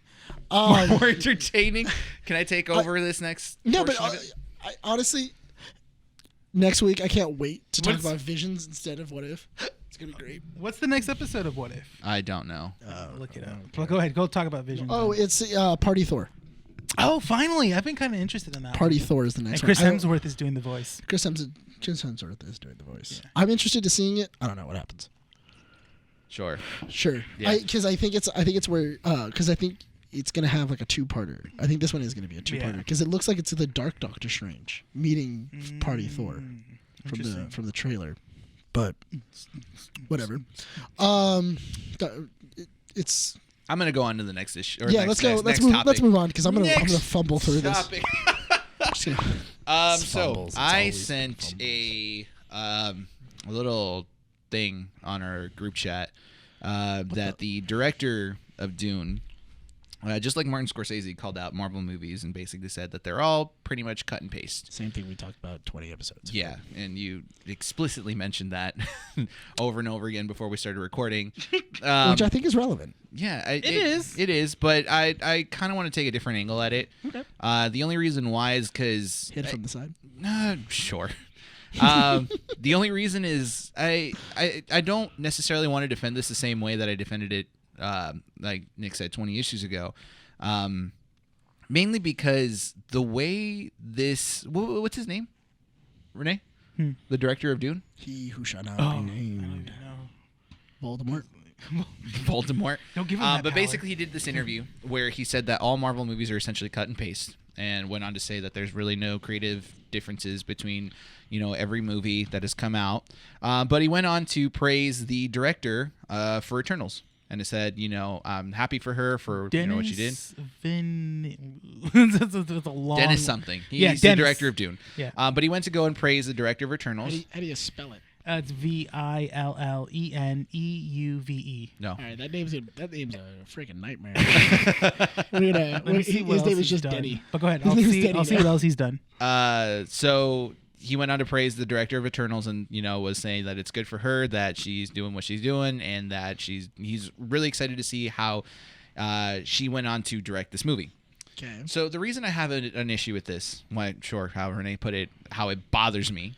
More entertaining. Can I take over this next No, but portion of it? I honestly, next week I can't wait to talk What's- about visions instead of what if. It's gonna be great. What's the next episode of What If? I don't know. Look it up. Well, go ahead. Go talk about Vision. Oh, it's Party Thor. Oh, finally! I've been kind of interested in that. Party Thor is the And next Chris one. Hemsworth is doing the voice. Chris Hemsworth is doing the voice. Yeah. I'm interested to seeing it. I don't know what happens. Sure. Sure. Yeah. Because I think it's where because I think it's gonna have like a two-parter. I think this one is gonna be a two-parter Yeah. because it looks like it's the Dark Doctor Strange meeting Party Thor Interesting. from the trailer, but whatever. It's I'm going to go on to the next issue. Or yeah. next, Let's go. next, let's next move. topic. Let's move on because I'm gonna Next fumble through this. topic. Just gonna- So Fumbles, it's I always sent a little thing on our group chat that the director of Dune, just like Martin Scorsese, called out Marvel movies and basically said that they're all pretty much cut and paste. Same thing we talked about 20 episodes. Yeah, and you explicitly mentioned that over and over again before we started recording. Which I think is relevant. Yeah, It is. It is, but I kind of want to take a different angle at it. Okay. The only reason why is because Hit from the side. sure. The only reason is I don't necessarily want to defend this the same way that I defended it, like Nick said, 20 issues ago. Mainly because the way this, what's his name? Rene, the director of Dune. He who shall not Oh, I be don't named. even know. Voldemort. Voldemort. Don't give him that But power. basically, he did this interview where he said that all Marvel movies are essentially cut and paste, and went on to say that there's really no creative differences between, every movie that has come out. But he went on to praise the director for Eternals, and it said, I'm happy for her for Dennis what she did. That's a long. Dennis something. Yeah, He's the Dennis. director of Dune. Yeah. But he went to go and praise the director of Eternals. How do you spell it? It's VILLENEUVE. No. All right, that name's a freaking nightmare. Let me see what his else name is he's just done. Denny. But go ahead. His I'll name is see. Denny I'll see now. what else he's done. So he went on to praise the director of Eternals and, was saying that it's good for her that she's doing what she's doing and that he's really excited to see how she went on to direct this movie. Okay. So the reason I have an issue with this, how Rene put it, how it bothers me,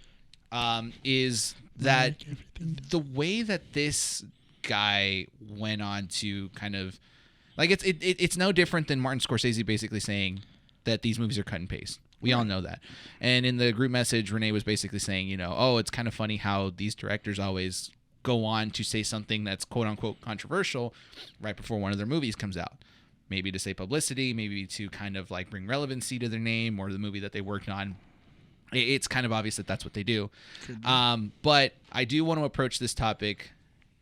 is that the way that this guy went on to kind of, like, it's no different than Martin Scorsese basically saying that these movies are cut and paste. We all know that. And in the group message, Rene was basically saying, it's kind of funny how these directors always go on to say something that's quote unquote controversial right before one of their movies comes out. Maybe to say publicity, maybe to kind of like bring relevancy to their name or the movie that they worked on. It's kind of obvious that that's what they do. But I do want to approach this topic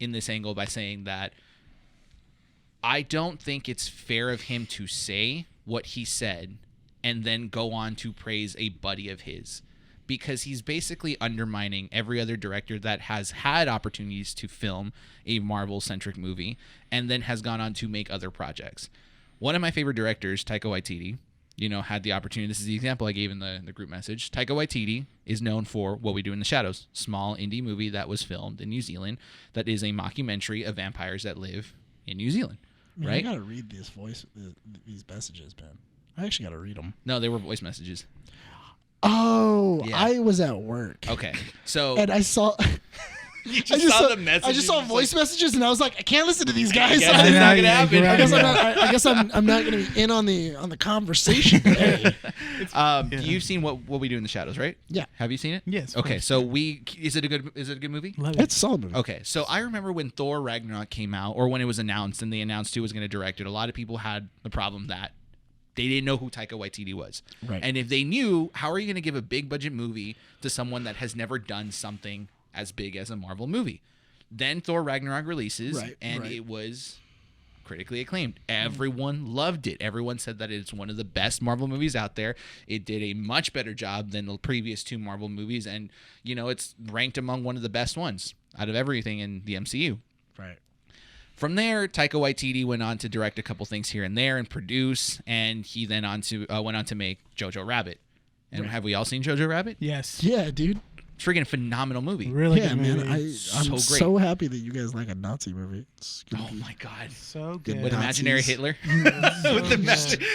in this angle by saying that I don't think it's fair of him to say what he said and then go on to praise a buddy of his, because he's basically undermining every other director that has had opportunities to film a Marvel-centric movie and then has gone on to make other projects. One of my favorite directors, Taika Waititi, had the opportunity. This is the example I gave in the group message. Taika Waititi is known for What We Do in the Shadows, small indie movie that was filmed in New Zealand that is a mockumentary of vampires that live in New Zealand. Man, right? I gotta read these these messages, man. I actually gotta read them. No, they were voice messages. Oh, Yeah. I was at work. Okay. So And I saw You just saw the message. I just saw voice messages, and I was like, I can't listen to these guys. It's not gonna happen. I guess I'm not gonna be in on the conversation today. You've seen what we do in the shadows, right? Yeah. Have you seen it? Yes. Okay, so is it a good movie? Love it. It's a solid movie. Okay, so I remember when Thor Ragnarok came out, or when it was announced, and they announced who was going to direct it. A lot of people had the problem that they didn't know who Taika Waititi was. Right. And if they knew, how are you going to give a big budget movie to someone that has never done something as big as a Marvel movie? Then Thor Ragnarok releases, and it was critically acclaimed. Everyone loved it. Everyone said that it's one of the best Marvel movies out there. It did a much better job than the previous two Marvel movies, and it's ranked among one of the best ones out of everything in the MCU. Right. From there, Taika Waititi went on to direct a couple things here and there and produce, and he then went on to make Jojo Rabbit. And have we all seen Jojo Rabbit? Yes. Yeah, dude. Freaking phenomenal movie. Really Yeah, good movie. man. I'm great. so happy that you guys like a Nazi movie. Oh my god. So good. With imaginary Nazis. Hitler.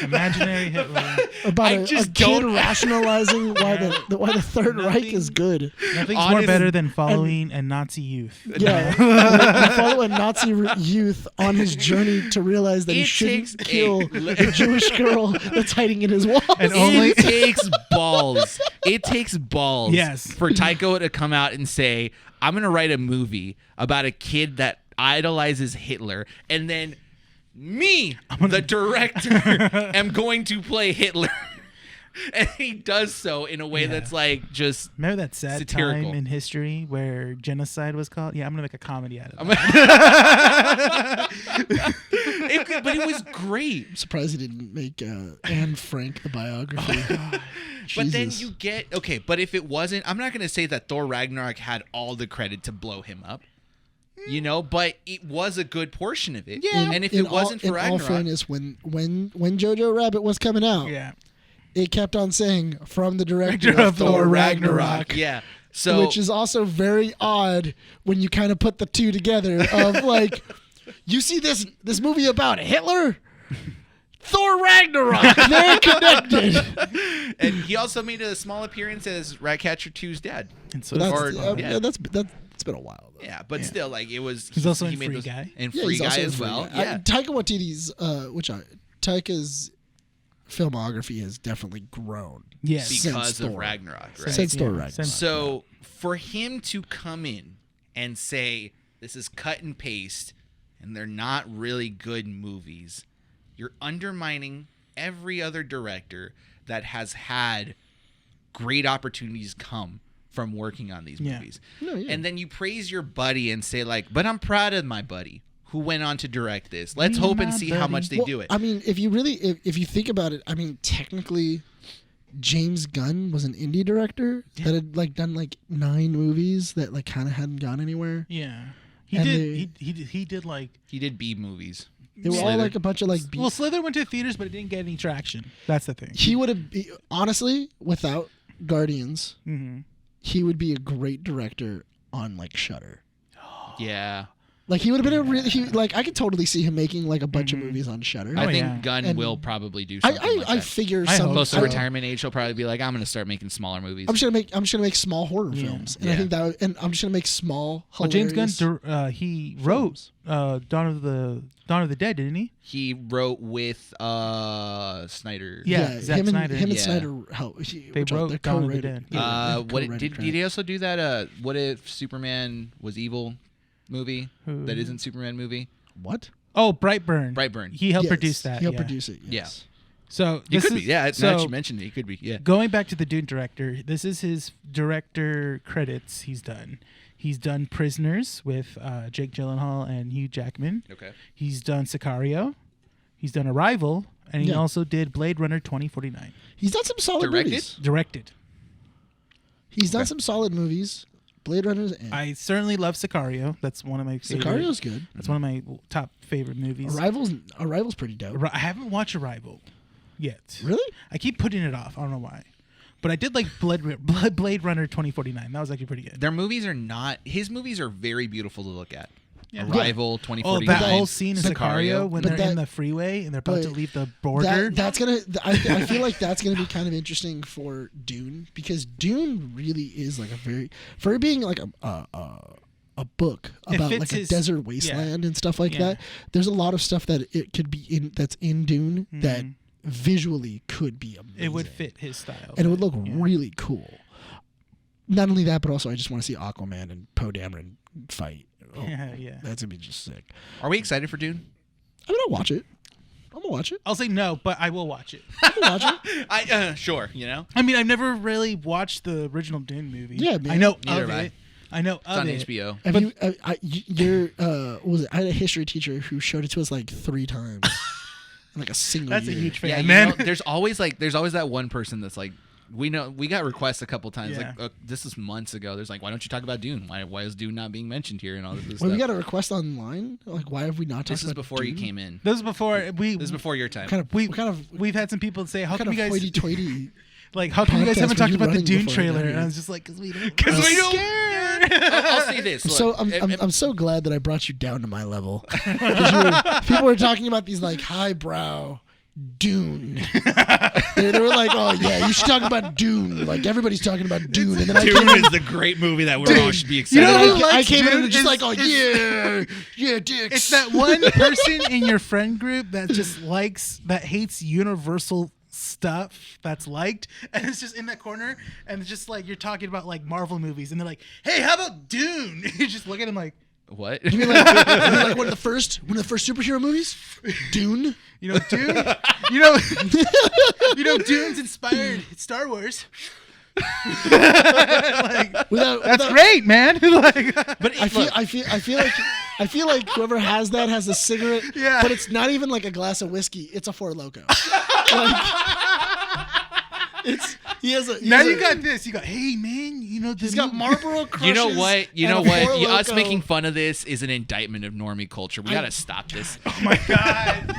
Imaginary Hitler. About a just kid don't- rationalizing why the Third Reich is good. Nothing's more better than following a Nazi youth. Yeah, we follow a Nazi youth on his journey to realize that he It shouldn't takes kill a Jewish girl that's hiding in his walls. And only- It takes balls. It takes balls. Yes. For Taika to come out and say, "I'm gonna write a movie about a kid that idolizes Hitler," and then me, the director, am going to play Hitler. And he does so in a way that's like just Remember that sad satirical. time in history where genocide was called? Yeah, I'm gonna make a comedy out of it. but it was great. I'm surprised he didn't make Anne Frank the biography. But then Jesus. you get but if it wasn't, I'm not gonna say that Thor Ragnarok had all the credit to blow him up. But it was a good portion of it. Yeah. And if it wasn't for in Ragnarok, all fairness, when Jojo Rabbit was coming out, Yeah. it kept on saying from the director of Thor Ragnarok. yeah. So Which is also very odd when you kind of put the two together of like, you see this movie about Hitler? Thor Ragnarok. They're connected. and he also made a small appearance as Ratcatcher 2's dad. And so That's been a while though. Yeah, but still, like it was. He's also he in made Free those- Guy. And Yeah, Free he's Guy also as a Free well. Guy. Yeah. Taika Waititi's Taika's filmography has definitely grown. Yes. because Thor. of Ragnarok, right? Since Thor Yeah, Ragnarok. since- So for him to come in and say this is cut and paste and they're not really good movies, you're undermining every other director that has had great opportunities come from working on these Yeah. movies. No, yeah. And then you praise your buddy and say like, but I'm proud of my buddy who went on to direct this. Let's hope and my see how buddy. much they Well, do it. I mean, if you think about it, I mean, technically, James Gunn was an indie director that had like done like 9 movies that like kind of hadn't gone anywhere. Yeah. He And did. He did like. He did B movies. They were all Slither. like a bunch of like. Well, Slither went to theaters, but it didn't get any traction. That's the thing. He would have honestly without Guardians, Mm-hmm. he would be a great director on like Shudder. Yeah. Like he would have been a really like I could totally see him making like a bunch of movies on Shudder. I Oh, think yeah. Gunn And will probably do something like I that. figure I some hope Close to so. retirement age, he'll probably be like, I'm going to start making smaller movies. I'm just gonna make small horror films, and I Yeah. think that and I'm just gonna make small. Well, James hilarious Gunn, he wrote Dawn of the Dead, didn't he? He wrote with Snyder. Yeah, Zack him Snyder. and Yeah. Snyder help. They wrote Dawn of the Dead. What did he also do that? What if Superman was evil movie Who? that isn't Superman movie? What? Oh, Brightburn. Brightburn. He helped Yes, produce that. He helped yeah. produce it. Yes. So It this could be. is- Yeah, now that so you mentioned it, it could be. Yeah. going back to the Dune director, this is his director credits he's done. He's done Prisoners with Jake Gyllenhaal and Hugh Jackman. Okay. He's done Sicario. He's done Arrival. And he Yeah. also did Blade Runner 2049. He's done some solid Directed? movies. Directed. He's done Okay. some solid movies. Blade Runners. And I certainly love Sicario. That's one of my favorite. Sicario's good. That's one of my top favorite movies. Arrival's pretty dope. I haven't watched Arrival yet. Really? I keep putting it off. I don't know why. But I did like Blade Runner 2049. That was actually pretty good. Their movies are not. His movies are very beautiful to look at. Yeah. Arrival, Oh, 2049. that whole scene in Sicario when But they're in that- the freeway and they're about to but leave the border. That's gonna. I feel like that's gonna be kind of interesting for Dune because Dune really is like a very for it being like a a book about like a desert wasteland and stuff like that. There's a lot of stuff that it could be that's in Dune that visually could be amazing. It would fit his style. And it would look really cool. Not only that, but also I just want to see Aquaman and Poe Dameron fight. Oh, that's going to be just sick. Are we excited for Dune? I'm going to watch it. I'll say no, but I will watch it. I'm going to watch it. Sure, you know? I mean, I've never really watched the original Dune movie. Yeah, man. I know Neither of have I. it. I know of it. It's on HBO. What was it? I had a history teacher who showed it to us like 3 times in like a single That's year. a huge fan, Yeah, man. you know, there's always that one person that's like, we got requests a couple times. Yeah. Like this is months ago. There's like, why don't you talk about Dune? Why is Dune not being mentioned here and all this Well, stuff? we got a request online. Like, why have we not talked about This is before you Dune? came in. This is before This is before your time. we've had some people say, how kind come of you guys hoity-toity like how come you guys podcast haven't were talked you about the running Dune before I got trailer? here? And I was just like, because we don't scared. I'll say this. Look, So I'm so glad that I brought you down to my level. People were talking about these like highbrow Dune. they were like, oh yeah, you should talk about Dune. Like everybody's talking about Dune. And then I came in, is the great movie that we all should be excited You know about. who I likes came in Dune and just is- like, oh is- yeah, dicks. It's that one person in your friend group that just that hates universal stuff that's liked, and it's just in that corner, and it's just like you're talking about like Marvel movies, and they're like, hey, how about Dune? You just look at him like, What? You mean like one of the first superhero movies? Dune. you know, Dune. Dune's inspired Star Wars. Like, that's great, man. Like, But I feel like whoever has that has a cigarette, Yeah. but it's not even like a glass of whiskey. It's a Four Loko. now you got this. You got, hey man, you know, He's got Marlboro Crushes. you know what? and a Four Us Loko. making fun of this is an indictment of normie culture. We gotta stop this. oh my god.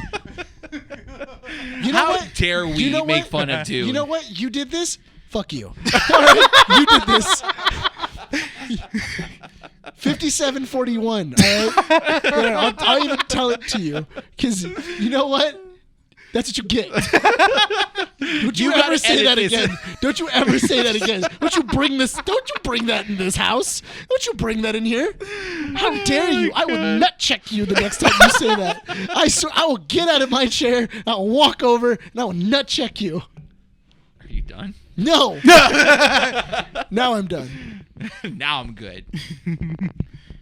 You know How what? dare we You know make what? fun of Dune? You know what? You did this. Fuck you. All right? You did this. 57-41. All right? Yeah, I'll even tell it to you because you know what? That's what you get. Don't you ever say that again. Don't you ever say that again. Don't you bring that in this house. Don't you bring that in here. How dare you. I will nut check you the next time you say that. I will get out of my chair, I will walk over, and I will nut check you. Are you done? No. Now I'm done. Now I'm good.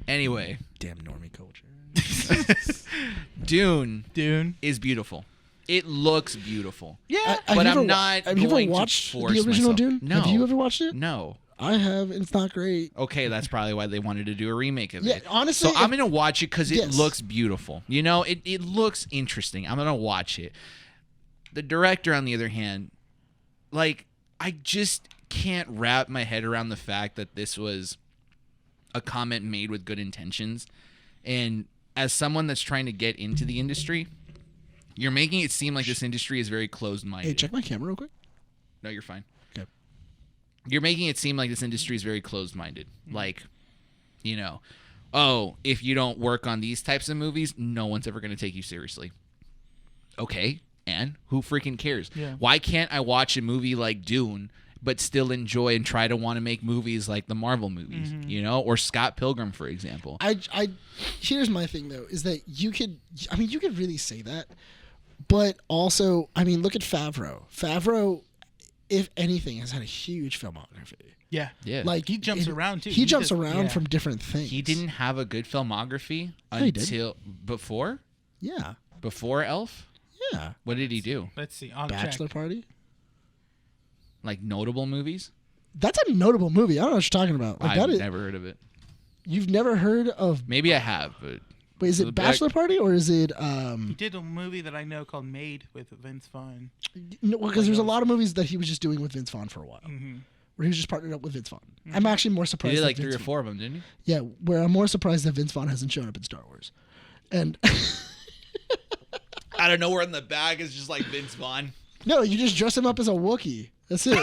Anyway, Damn normie culture. Dune is beautiful. It looks beautiful. Yeah. But I'm not Have you ever going to watched force the original myself. Dune? No. Have you ever watched it? No. I have, and it's not great. Okay, that's probably why they wanted to do a remake of Yeah, it. honestly, So I'm going to watch it because it Yes. looks beautiful. You know, it looks interesting. I'm going to watch it. The director, on the other hand, like, I just can't wrap my head around the fact that this was a comment made with good intentions. And as someone that's trying to get into the industry, you're making it seem like this industry is very closed-minded. Hey, check my camera real quick. No, you're fine. Okay. You're making it seem like this industry is very closed-minded. Like, you know, oh, if you don't work on these types of movies, no one's ever going to take you seriously. Okay, and who freaking cares? Yeah. Why can't I watch a movie like Dune but still enjoy and try to want to make movies like the Marvel movies, you know, or Scott Pilgrim, for example? Here's my thing though, is that you could really say that, but also, I mean, look at Favreau. Favreau, if anything, has had a huge filmography. Yeah. Yeah. Like He jumps around, too. He He jumps does- around yeah. from different things. He didn't have a good filmography he did. until before Elf. Yeah. What did he do? Let's see. On Bachelor check. Party. Like notable movies? That's a notable movie. I don't know what you're talking about. Like I've that is, never heard of it. You've never heard of? Maybe I have, but Wait, is it Bachelor Party or is it? He did a movie that I know called Made with Vince Vaughn. No, because there's a lot of movies that he was just doing with Vince Vaughn for a while, where he was just partnered up with Vince Vaughn. I'm actually more he surprised. did that like 3 or Vince- 4 of them, didn't he? Yeah, where I'm more surprised that Vince Vaughn hasn't shown up in Star Wars, and Out of nowhere in the bag is just like Vince Vaughn. no, you just dress him up as a Wookiee. That's it.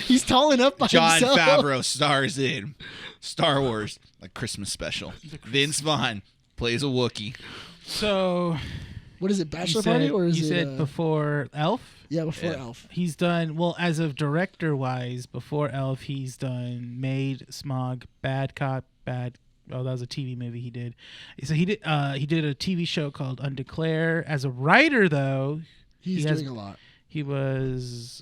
He's tall enough by Jon himself. Favreau stars in Star Wars, like Christmas special. Vince Vaughn plays a Wookiee. So What is it, Bachelor you said, Party or is you it? said before Elf? Yeah, before Elf. He's done well as of director wise. Before Elf, he's done Maid, Smog, Bad Cop, Bad. Oh, that was a TV movie he did. So he did a TV show called Undeclare. As a writer, though, He's doing a lot. He was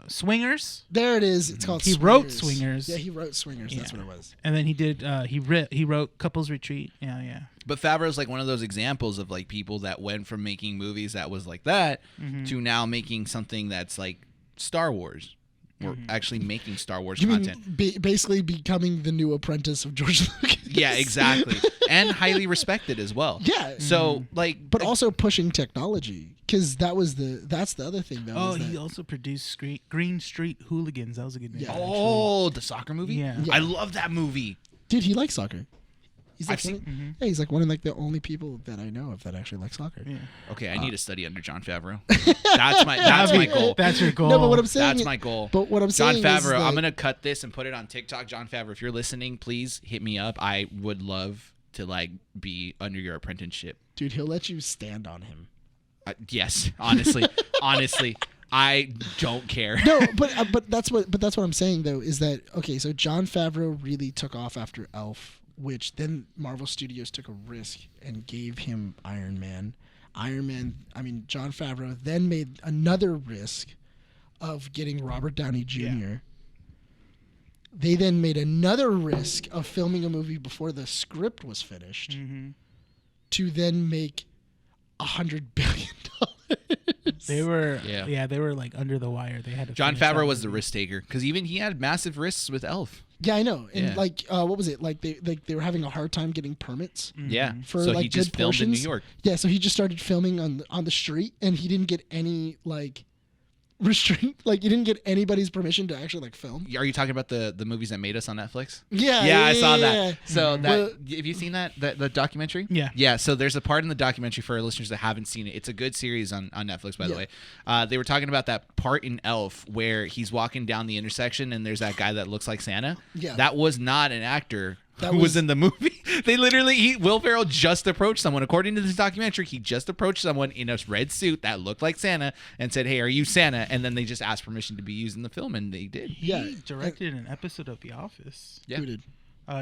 Swingers. There it is. It's called. He wrote Swingers. Yeah, he wrote Swingers. That's what it was. And then he did. He wrote Couples Retreat. Yeah. But Favreau's like one of those examples of like people that went from making movies that was like that to now making something that's like Star Wars. Or actually making Star Wars content. Basically becoming the new apprentice of George Lucas. Yeah, exactly. And highly respected as well. Yeah. So like, but also pushing technology, because that's the other thing though. Oh, he also produced Green Street Hooligans. That was a good movie. Yeah. Oh, the soccer movie. Yeah. I love that movie. Dude, he likes soccer. He's like I've seen. Yeah, he's like one of like the only people that I know of that actually like soccer. Yeah. Okay, I need to study under John Favreau. That's my goal. That's your goal. No, but what I'm saying, That's my goal. But what I'm saying John is Favreau, that, I'm gonna cut this and put it on TikTok. John Favreau, if you're listening, please hit me up. I would love to like be under your apprenticeship. dude, he'll let you stand on him. Yes, honestly, I don't care. No, but that's what I'm saying though, is that okay? So John Favreau really took off after Elf, which then Marvel Studios took a risk and gave him Iron Man. John Favreau then made another risk of getting Robert Downey Jr. Yeah. They then made another risk of filming a movie before the script was finished to then make $100 billion. They were they were like under the wire. They had to John finish that Favreau was the movie. risk taker because even he had massive risks with Elf. Yeah, I know. And Yeah. like, what was it? Like they were having a hard time getting permits. Yeah, For, so like, he just good filmed in New portions? York. Yeah, so he just started filming on the street, and he didn't get any like restraint. Like, he didn't get anybody's permission to actually like film. Are you talking about the movies that made us on Netflix? Yeah, Yeah, I saw yeah. that. So Well- have you seen that the documentary? Yeah. Yeah. So there's a part in the documentary for our listeners that haven't seen it. It's a good series on Netflix, by the way. They were talking about that part in Elf where he's walking down the intersection and there's that guy that looks like Santa. Yeah. That was not an actor That who was was- in the movie. They literally, Will Ferrell just approached someone. According to this documentary, he just approached someone in a red suit that looked like Santa and said, "Hey, are you Santa?" And then they just asked permission to be used in the film, and they did. He directed an episode of The Office. Yeah. Who did?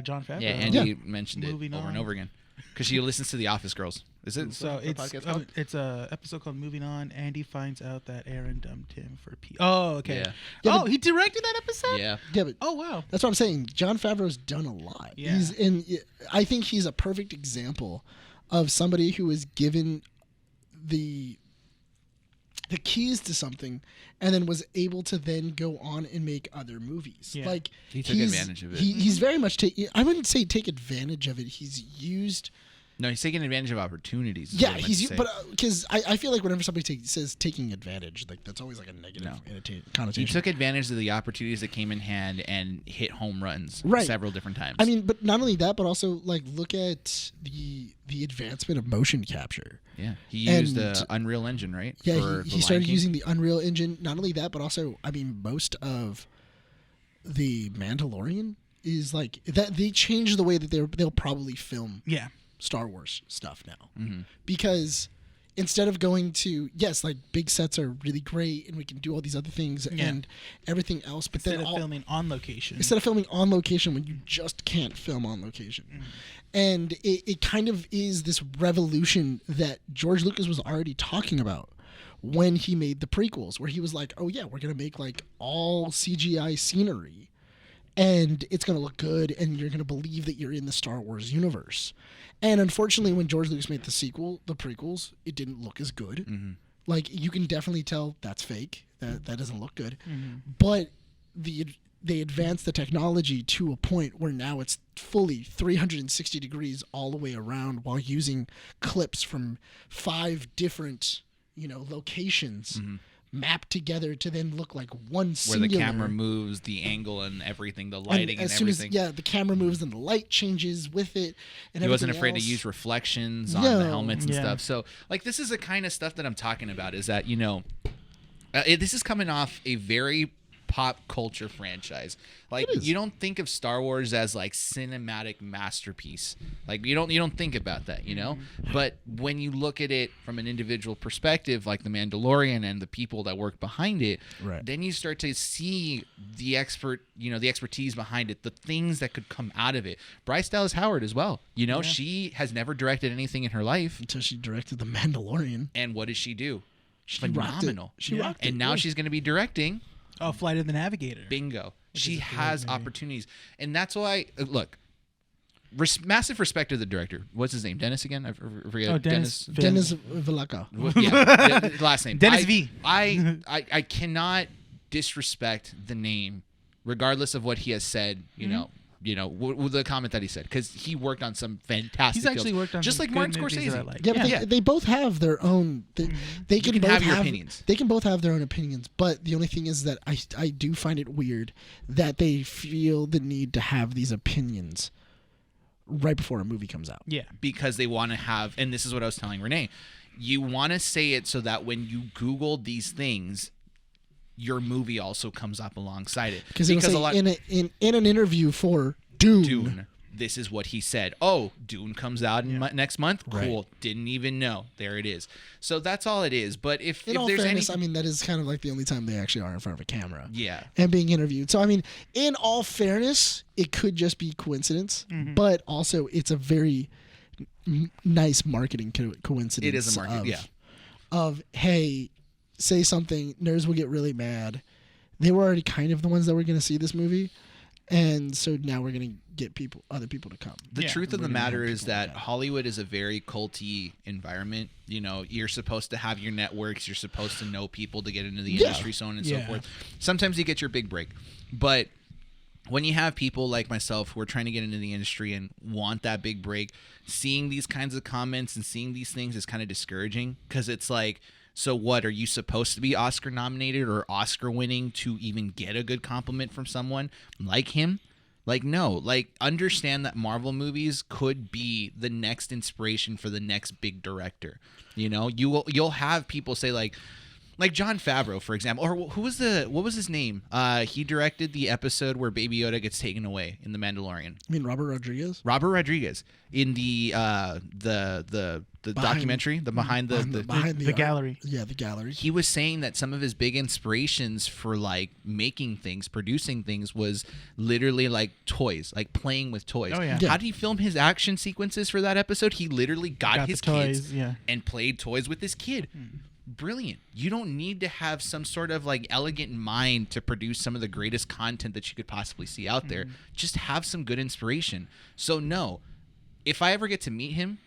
John Favreau. Yeah, Andy mentioned it Moving over and on. over again because she listens to The Office Girls. Is it? So the podcast called? it's a episode called Moving On. Andy finds out that Aaron dumped him for P. Oh, okay. Yeah. Yeah, Oh, he directed that episode? Yeah. Yeah, but Oh, wow. that's what I'm saying. John Favreau's done a lot. Yeah. I think he's a perfect example of somebody who is given the keys to something and then was able to then go on and make other movies. Yeah. Like He took advantage of it. He's very much I wouldn't say take advantage of it. He's used. No, he's taking advantage of opportunities. is Yeah, what I meant he's to say. but because I feel like whenever somebody says taking advantage, like that's always like a negative he connotation. took advantage of the opportunities that came in hand and hit home runs Right. several different times. I mean, but not only that, but also like look at the advancement of motion capture. yeah, he used and- the Unreal Engine, right? Yeah, for he The started Lion King? using the Unreal Engine. Not only that, but also, I mean, most of the Mandalorian is like that. They changed the way that they'll probably film Yeah. Star Wars stuff now, Mm-hmm. because instead of going to like big sets are really great and we can do all these other things and everything else, but Instead then of filming on location. instead of filming on location when you just can't film on location. And it kind of is this revolution that George Lucas was already talking about when he made the prequels, where he was like, oh yeah, we're going to make like all CGI scenery and it's going to look good and you're going to believe that you're in the Star Wars universe. And unfortunately, when George Lucas made the prequels, it didn't look as good. Mm-hmm. Like, you can definitely tell that's fake. That doesn't look good. But they advanced the technology to a point where now it's fully 360 degrees all the way around while using clips from 5 different, locations mapped together to then look like one Where singular. the camera moves, the angle and everything, the lighting and as soon everything. as the camera moves and the light changes with it, and He wasn't everything afraid else. to use reflections on No. the helmets and Yeah. stuff. So, like, this is the kind of stuff that I'm talking about. Is that this is coming off a very pop culture franchise. Like, you don't think of Star Wars as like cinematic masterpiece. Like, you don't think about that, you know? But when you look at it from an individual perspective, like The Mandalorian and the people that work behind it, then you start to see the expertise behind it, the things that could come out of it. Bryce Dallas Howard as well. You know, she has never directed anything in her life until she directed The Mandalorian. And what did she do? She Phenomenal. She rocked it. And now she's going to be directing. Oh, Flight of the Navigator. Bingo. She has opportunities. And that's why, look, massive respect to the director. What's his name? Dennis again? I forget. Oh, Denis Valero. Yeah, last name. Dennis V. I cannot disrespect the name, regardless of what he has said, you know, the comment that he said, because he worked on some fantastic. He's actually worked on just like Martin Scorsese. Like. Yeah, but they both have their own. They can both have your opinions. They can both have their own opinions, but the only thing is that I do find it weird that they feel the need to have these opinions right before a movie comes out. Yeah, because they want to have, and this is what I was telling Rene, you want to say it so that when you Google these things, your movie also comes up alongside it. Because in an interview for Dune, this is what he said. Oh, Dune comes out next month. Cool. Didn't even know. There it is. So that's all it is. But if all there's fairness, I mean, that is kind of like the only time they actually are in front of a camera. Yeah. And being interviewed. So I mean, in all fairness, it could just be coincidence, but also it's a very nice marketing coincidence. It is a marketing. Of hey, say something, nerds will get really mad. They were already kind of the ones that were going to see this movie, and so now we're going to get other people to come. The truth of the matter is that Hollywood is a very culty environment. You know, you're supposed to have your networks. You're supposed to know people to get into the industry, so on and so forth. Sometimes you get your big break, but when you have people like myself who are trying to get into the industry and want that big break, seeing these kinds of comments and seeing these things is kind of discouraging, because it's like, so what, are you supposed to be Oscar nominated or Oscar winning to even get a good compliment from someone like him? Like, no, like, understand that Marvel movies could be the next inspiration for the next big director. You know, you'll have people say like Jon Favreau, for example, or what was his name? He directed the episode where Baby Yoda gets taken away in The Mandalorian. I mean, Robert Rodriguez in the documentary, behind the gallery. Yeah, the gallery. He was saying that some of his big inspirations for like making things, producing things, was literally like toys, like playing with toys. Oh, yeah. How did he film his action sequences for that episode? He literally got his kids toys, and played toys with his kid. Brilliant. You don't need to have some sort of like elegant mind to produce some of the greatest content that you could possibly see out there. Just have some good inspiration. So no, if I ever get to meet him,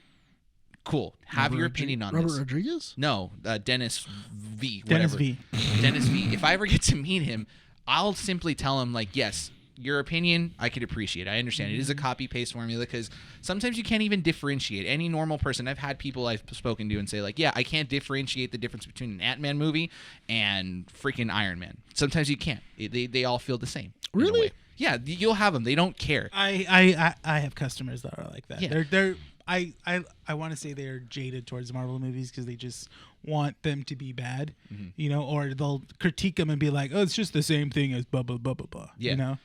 cool. Have your opinion on this. Robert Rodriguez? No, Denis V. Dennis V. Dennis V. If I ever get to meet him, I'll simply tell him like, yes, your opinion, I could appreciate. I understand. It is a copy-paste formula, because sometimes you can't even differentiate. Any normal person, I've had people I've spoken to and say like, yeah, I can't differentiate the difference between an Ant-Man movie and freaking Iron Man. Sometimes you can't. They all feel the same. Really? Yeah, you'll have them. They don't care. I have customers that are like that. Yeah. They're I want to say they're jaded towards Marvel movies because they just want them to be bad, you know, or they'll critique them and be like, oh, it's just the same thing as blah blah blah blah blah. Yeah. You know.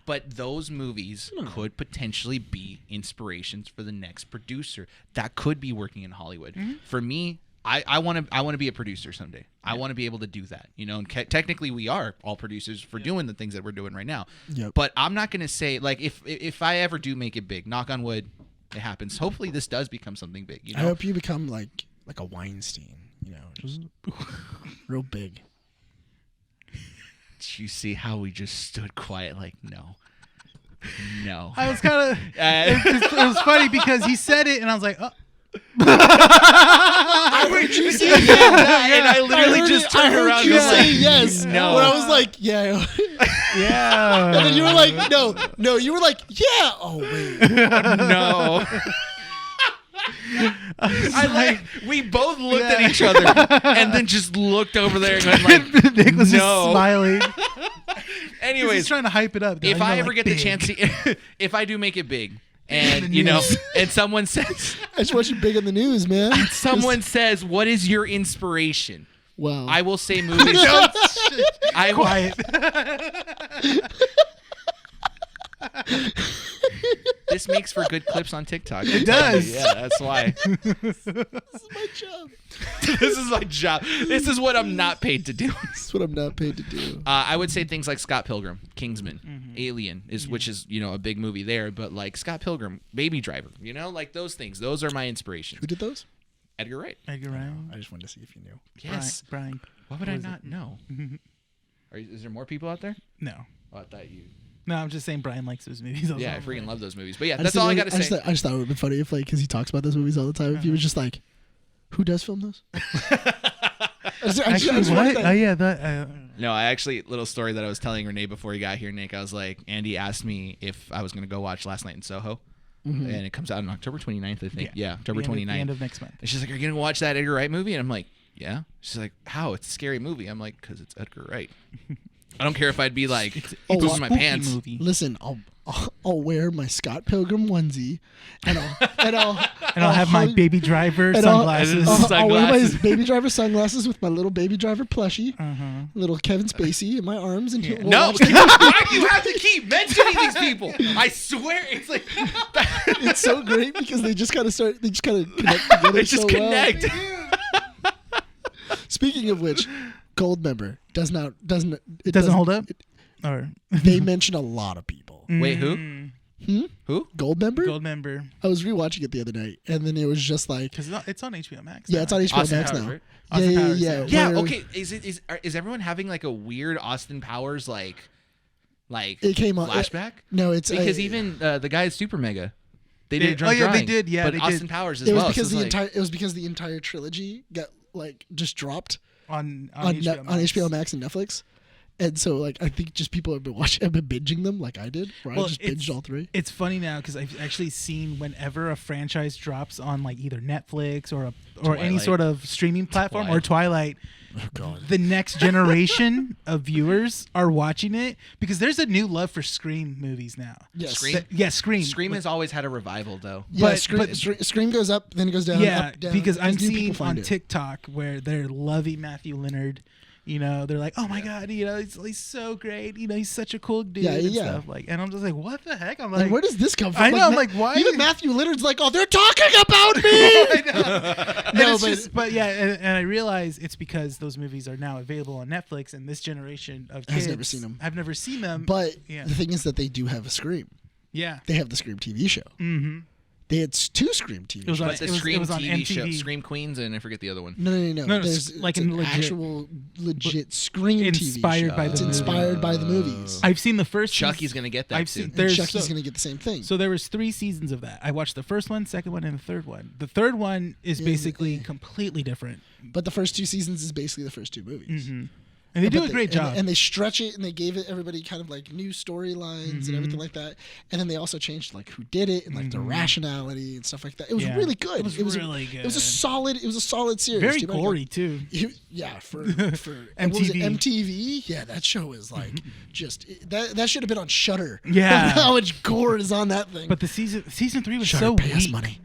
But those movies could potentially be inspirations for the next producer that could be working in Hollywood. For me, I want to be a producer someday. I want to be able to do that, you know. And technically, we are all producers for doing the things that we're doing right now. Yep. But I'm not going to say like if I ever do make it big, knock on wood, it happens. Hopefully, this does become something big. You know? I hope you become like a Weinstein, you know, just real big. Did you see how we just stood quiet? Like, no. I was kind of. It was funny because he said it, and I was like, oh. I heard you say yes. And I literally just turned around and you was say like, yes. No. When I was like, yeah. Yeah. And then you were like, no. You were like, yeah. Oh, wait. No. We both looked at each other and then just looked over there and went like, Nick was no. just smiling. Anyways, he's trying to hype it up. If I ever get the chance to, if I do make it big, and you know, and someone says, I just want you big in the news, man. Someone says, what is your inspiration? Well, I will say movies. Quiet. This makes for good clips on TikTok. It does. Yeah, that's why. This is my job. This is my job. This is what I'm not paid to do. This is what I'm not paid to do. I would say things like Scott Pilgrim, Kingsman, Alien, which is a big movie there. But like Scott Pilgrim, Baby Driver, like those things. Those are my inspirations. Who did those? Edgar Wright. Edgar Wright. I just wanted to see if you knew. Yes. Brian. Why would I not know? Is there more people out there? No. Oh, I thought you. No, I'm just saying Brian likes those movies. Yeah, I freaking love those movies. But yeah, that's all I got to say. I just thought it would be funny if, like, because he talks about those movies all the time, if he was just like, who does film those? Actually, what? Oh, yeah. That, No, I actually, little story that I was telling Rene before he got here, Nick. I was like, Andy asked me if I was going to go watch Last Night in Soho. And it comes out on October 29th, I think. Yeah, October 29th. The end of next month. And she's like, are you going to watch that Edgar Wright movie? And I'm like, yeah. She's like, how? It's a scary movie. I'm like, because it's Edgar Wright. I don't care if I'd be like, pooping my pants. Movie. Listen, I'll wear my Scott Pilgrim onesie, and I'll have my Baby Driver sunglasses. I'll wear my Baby Driver sunglasses with my little Baby Driver plushie, little Kevin Spacey in my arms, and no, why do you have to keep mentioning these people? I swear, it's like it's so great because they just kind of connect together. They just connect. Well. Speaking of which, Gold member doesn't hold up. Or they mention a lot of people. Wait, who? Who? Gold member. Gold member. I was rewatching it the other night, and then it was just like because it's on HBO Max. Yeah, it's on HBO Austin Max Powers, now. right? Yeah. Yeah. Okay. Is everyone having like a weird Austin Powers like it came on flashback? No, it's because even the guy at Super Mega, they did a drunk they drawing, did. Yeah, but they Austin did. Powers as it was well. because so it was because the entire trilogy got like just dropped on HBO Max and Netflix. And so, like, I think just people have been binging them like I did, where I just binged all three. It's funny now because I've actually seen whenever a franchise drops on like either Netflix or any sort of streaming platform or Twilight, the next generation of viewers are watching it because there's a new love for Scream movies now. Yes. Scream? Scream. Scream has always had a revival, though. Yeah, but Scream goes up, then it goes down. Yeah, up, down, because I'm seeing on it. TikTok where they're loving Matthew Leonard. They're like, oh my God, he's so great. He's such a cool dude and stuff. Like, and I'm just like, what the heck? I'm like, where does this come from? I know, I'm like, why? Even Matthew Leonard's like, oh, they're talking about me. I know. And I realize it's because those movies are now available on Netflix, and this generation of kids, I've never seen them. I've never seen them. But the thing is that they do have a Scream. Yeah, they have the Scream TV show. Mm-hmm. They had two Scream TV shows. But the Scream on TV MTV. show, Scream Queens, and I forget the other one. No. There's like an actual legit Scream inspired TV show. By the it's inspired by the movies. I've seen the first. Chucky's gonna get that. Chucky's gonna get the same thing. So there was 3 seasons of that. I watched the first one, second one, and the third one. The third one is basically completely different. But the first 2 seasons is basically the first 2 movies. Mm-hmm. And they do a great job. And they stretch it, and they gave everybody kind of like new storylines and everything like that. And then they also changed like who did it and like the rationality and stuff like that. It was really good. It was really good. It was a solid series. Very gory too. Yeah, for MTV. Yeah, that show is like just that should have been on Shudder. Yeah, how much gore is on that thing. But the season 3 was Shudder so pay us weak. money.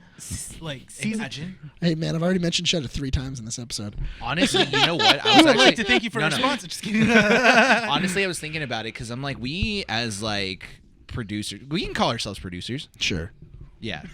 Like season. Imagine. Hey man, I've already mentioned Shudder 3 times in this episode. Honestly, you know what? I would like to thank you for your sponsor. Just kidding. Honestly, I was thinking about it because I'm like, we as like producers, we can call ourselves producers. Sure. Yeah.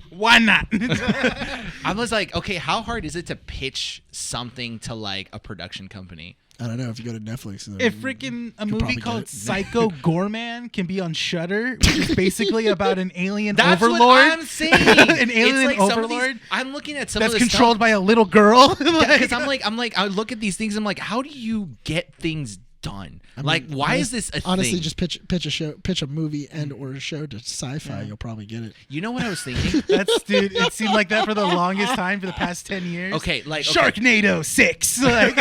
Why not? I was like, okay, how hard is it to pitch something to like a production company? I don't know if you go to Netflix. If freaking a movie called Psycho Gorman can be on Shudder, which is basically about an alien overlord. What I'm saying. An alien like overlord. I'm looking at some that's of the controlled stuff. by a little girl. Because I'm like, I look at these things. I'm like, how do you get things done? Why is this a honestly, thing? just pitch a movie and or a show to Sci-Fi. You'll probably get it. You know what I was thinking? Dude. It seemed like that for the longest time for the past 10 years. Okay, Sharknado 6. Like,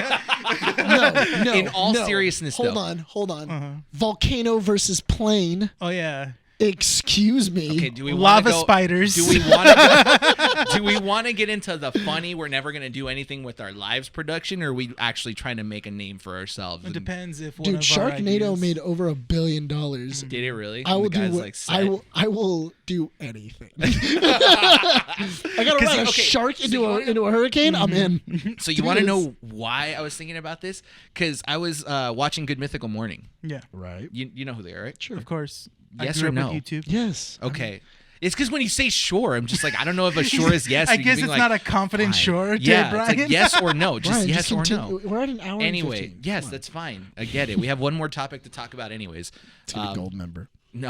no. In all seriousness, hold on. Volcano versus plane. Oh yeah. Excuse me. Okay, do we lava go, spiders? Do we want to do we want to get into the funny? We're never gonna do anything with our lives production, or are we actually trying to make a name for ourselves? It depends if one Dude, of Sharknado our ideas... made over $1 billion. Did it really? I will The guy's do. like, set. I will do anything. I gotta run a shark into a hurricane. I'm in. So you want to know why I was thinking about this? Because I was watching Good Mythical Morning. Yeah, Right. You know who they are, right? Sure. of course. Yes I grew or up no? with YouTube. Yes. Okay. It's because when you say sure, I'm just like, I don't know if a sure is yes. I or you guess being it's like, not a confident fine. sure, Yeah, Brian. it's like yes or no. Just Brian, yes or continue. no. We're at an hour. Anyway, and 15. yes, Come on. that's fine. I get it. We have one more topic to talk about anyways. Let's get a gold member. No.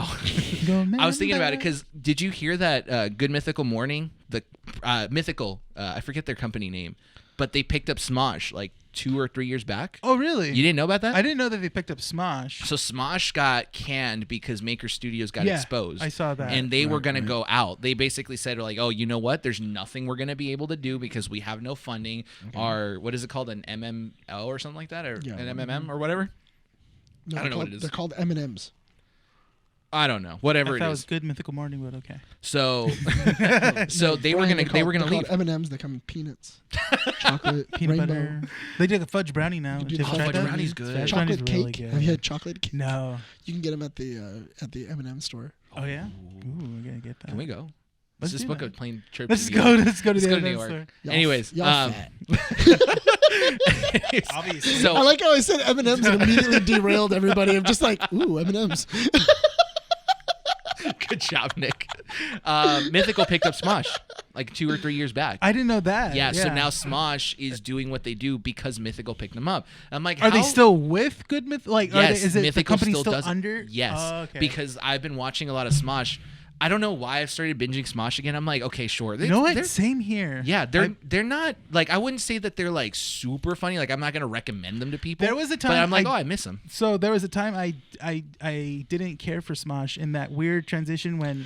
I was thinking about it because did you hear that Good Mythical Morning, the Mythical, I forget their company name, but they picked up Smosh like 2 or 3 years back. Oh, really? You didn't know about that? I didn't know that they picked up Smosh. So Smosh got canned because Maker Studios got exposed. I saw that. And they were going to go out. They basically said, like, oh, you know what? There's nothing we're going to be able to do because we have no funding. Our, what is it called? An MMO or something like that? Or an MMM or whatever? No, I don't know what it is. They're called M&Ms. I don't know. Whatever it That is. was Good Mythical Morning, but okay. So they were going to leave. M&Ms. They come in peanuts, chocolate, Peanut rainbow. butter. They did a fudge brownie now. You do Have you the tried fudge that? brownie's good. Fudge Chocolate brownie's really cake. good. Have you had chocolate cake? No. You can get them at the M&M store. Oh yeah. Ooh, we're gonna get that. Can we go? Let's Let's just do book that. a plane trip. Let's to go. New York. Let's go to the New M&M York. store. Anyways, y'all fat. Obviously. so I like how I said M&Ms and immediately derailed everybody. I'm just like, ooh, M&Ms. good job, Nick. Mythical picked up Smosh like 2 or 3 years back. I didn't know that. Yeah, so now Smosh is doing what they do because Mythical picked them up. I'm like, Are they how- still with Good Myth? Like, Yes, is it the Mythical company still does it. under? Yes, Oh, okay. because I've been watching a lot of Smosh. I don't know why I've started binging Smosh again. I'm like, okay, sure. You know They're- what? Same here. Yeah, they're not like, I wouldn't say that they're like super funny. Like I'm not gonna recommend them to people. There was a but time I'm like, I miss them. So there was a time I didn't care for Smosh in that weird transition when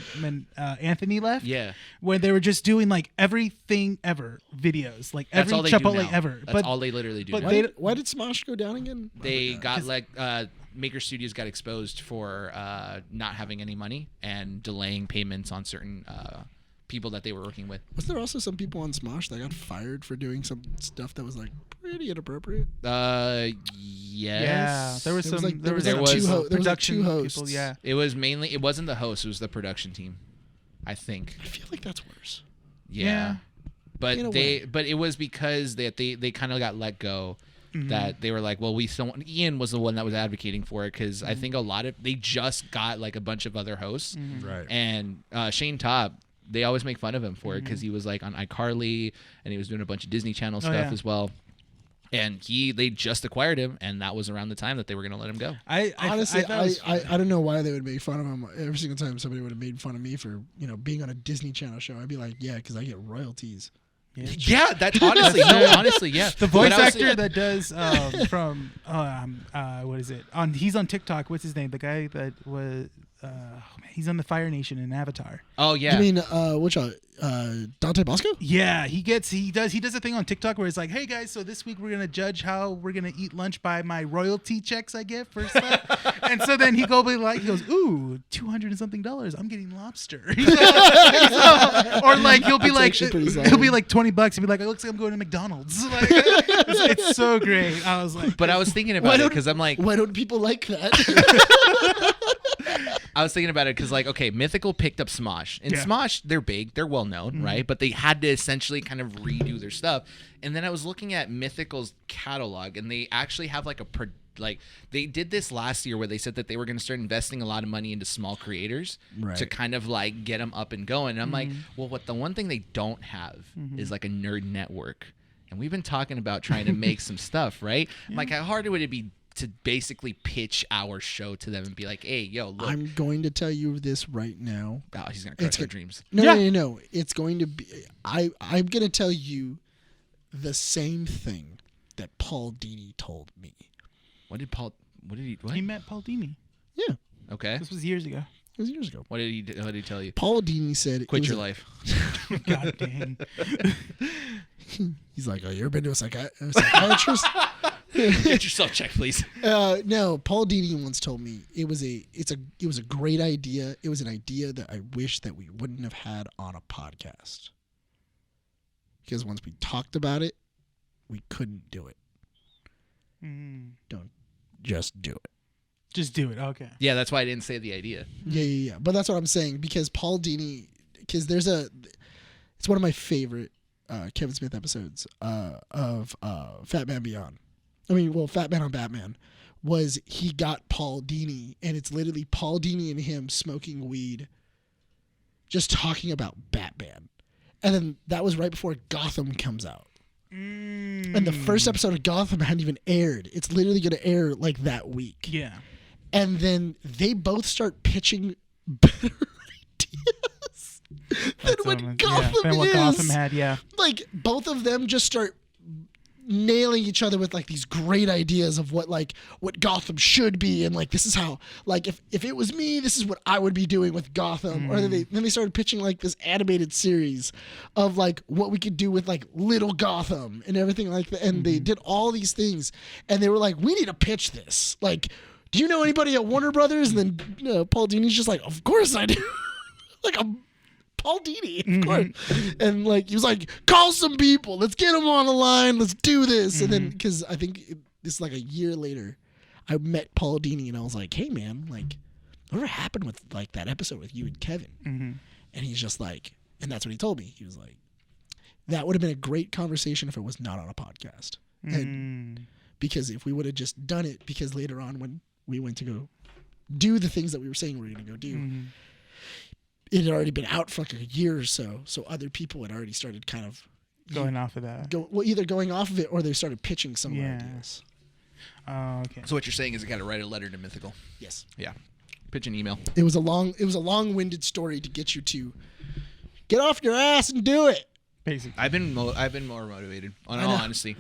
Anthony left. Yeah, Where they were just doing like everything ever videos, like that's every all they do Chipotle now. ever. That's all they literally do. but now. Why did Smosh go down again? They got like Maker Studios got exposed for not having any money and delaying payments on certain people that they were working with. Was there also some people on Smosh that got fired for doing some stuff that was like pretty inappropriate? Yes. Yeah, there was There was some. like- there was like two there was like production two hosts. people. Yeah. It was mainly. It wasn't the host. It was the production team. I think. I feel like that's worse. Yeah. But In a but it was because they kind of got let go. That they were like, well, we still want, Ian was the one that was advocating for it because I think a lot of they just got like a bunch of other hosts, Right. and Shane Topp, they always make fun of him for it because he was like on iCarly and he was doing a bunch of Disney Channel stuff as well. And they just acquired him, and that was around the time that they were going to let him go. Honestly, thought it was- I don't know why they would make fun of him. Every single time somebody would have made fun of me for being on a Disney Channel show, I'd be like, yeah, because I get royalties. Yeah, that's honestly, yeah. The voice But I was- actor that does from what is it? He's on TikTok. What's his name? The guy that was he's on the Fire Nation in Avatar. Oh yeah. You mean which Dante Bosco? Yeah, he does a thing on TikTok where it's like, hey guys, so this week we're gonna judge how we're gonna eat lunch by my royalty checks I get for stuff. And so then he goes, ooh, $200 and something. I'm getting lobster. Or like he'll be That's like actually pretty solid. he'll be like $20. He'll be like, it looks like I'm going to McDonald's. Like, it's so great. I was like, but I was thinking about it because I'm like, why don't people like that? I was thinking about it because, like, okay, Mythical picked up Smosh. And Smosh, they're big. They're well-known, right? But they had to essentially kind of redo their stuff. And then I was looking at Mythical's catalog, and they actually have, like, they did this last year where they said that they were going to start investing a lot of money into small creators to kind of, like, get them up and going. And I'm like, well, the one thing they don't have is, like, a nerd network. And we've been talking about trying to make some stuff, right? I'm like, how hard would it be to basically pitch our show to them and be like, hey, yo, look. I'm going to tell you this right now. Oh, he's going to crush our dreams. No. It's going to be. I'm going to tell you the same thing that Paul Dini told me. What? he met Paul Dini. Yeah, Okay. This was years ago. it was years ago. What did he tell you? Paul Dini said, Quit your life. God dang. He's like, oh, you ever been to a psychiatrist? Get yourself checked, please. No, Paul Dini once told me it was a great idea. It was an idea that I wish that we wouldn't have had on a podcast. because once we talked about it, we couldn't do it. Don't just do it. Just do it. Okay. Yeah, that's why I didn't say the idea. Yeah. But that's what I'm saying, because Paul Dini, because it's one of my favorite Kevin Smith episodes of Fat Man Beyond. Fat Man on Batman, was he got Paul Dini, and it's literally Paul Dini and him smoking weed, just talking about Batman. And then that was right before Gotham comes out. And the first episode of Gotham hadn't even aired. It's literally going to air like that week. Yeah. And then they both start pitching better ideas than what Gotham had, yeah. Like, both of them just start nailing each other with like these great ideas of what Gotham should be, and like this is how, like, if it was me, this is what I would be doing with Gotham. Or then they started pitching like this animated series of like what we could do with like little Gotham and everything like that. And they did all these things, and they were like, we need to pitch this. Like, do you know anybody at Warner Brothers? And then Paul Dini's just like, of course I do. Like, I'm Paul Dini, of course. And like, he was like, call some people. Let's get them on the line. Let's do this. And then, because I think this is like a year later, I met Paul Dini, and I was like, hey man, like, whatever happened with like that episode with you and Kevin? And he's just like, and that's what he told me. He was like, that would have been a great conversation if it was not on a podcast. And because if we would have just done it, because later on when we went to go do the things that we were saying we were going to go do, it had already been out for like a year or so. So other people had already started kind of going off of that. Either going off of it, or they started pitching some ideas. Oh, okay. So what you're saying is you got to write a letter to Mythical. Yes. Yeah. Pitch an email. It was a long-winded story to get you to get off your ass and do it. Basically. I've been more motivated, in all honesty.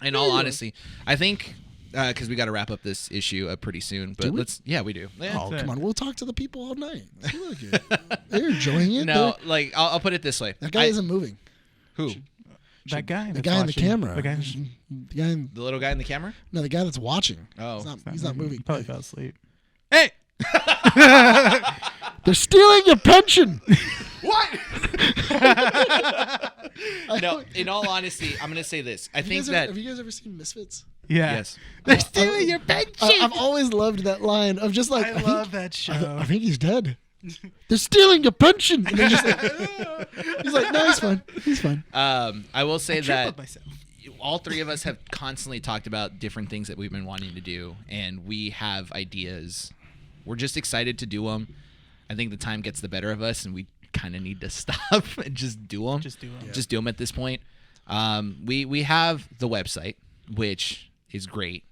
In all honesty, I think because we got to wrap up this issue pretty soon. But we do. Yeah. Oh, come on, we'll talk to the people all night. They're enjoying it. No, like I'll put it this way. That guy isn't moving. Who? That guy. The guy in the camera. The little guy in the camera? No, the guy that's watching. Oh, he's not moving. He probably fell asleep. Hey. They're stealing your pension. What? No, in all honesty, I'm going to say this. Have you guys ever seen Misfits? Yeah. Yes. They're stealing your pension. I've always loved that line of just like, I love that show. I think he's dead. They're stealing your pension. And they're just like, he's like, no, he's fine. He's fine. I will say that myself. all three of us have constantly talked about different things that we've been wanting to do, and we have ideas. We're just excited to do them. I think the time gets the better of us, and we kind of need to stop and just do them. Just do them. Yeah. Just do them at this point. We have the website, which is great.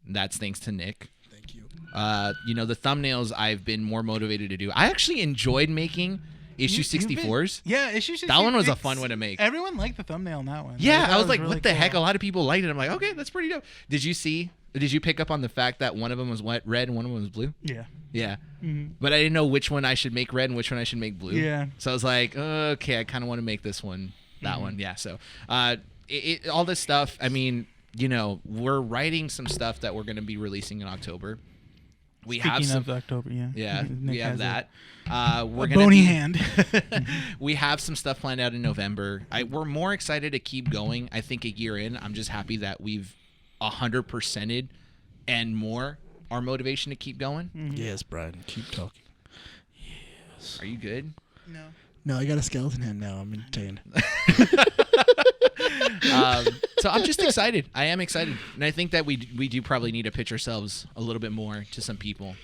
That's thanks to Nick. Thank you. The thumbnails I've been more motivated to do. I actually enjoyed making issue 64s. Yeah, issue 64. That one was a fun one to make. Everyone liked the thumbnail on that one. Yeah, I was like, really what the cool. heck? A lot of people liked it. I'm like, okay, that's pretty dope. Did you pick up on the fact that one of them was red and one of them was blue? Yeah. Yeah. But I didn't know which one I should make red and which one I should make blue. Yeah. So I was like, okay, I kind of want to make this one, that one. Yeah. So all this stuff, I mean, we're writing some stuff that we're going to be releasing in October. Speaking of October, yeah. Yeah, Nick we have that. We're a bony hand. We have some stuff planned out in November. We're more excited to keep going. I think a year in, I'm just happy that we've 100%ed and more our motivation to keep going. Yes, Bryan, keep talking. Yes. Are you good? No, I got a skeleton hand now. I'm entertained. So I'm just excited. I am excited, and I think that we do probably need to pitch ourselves a little bit more to some people,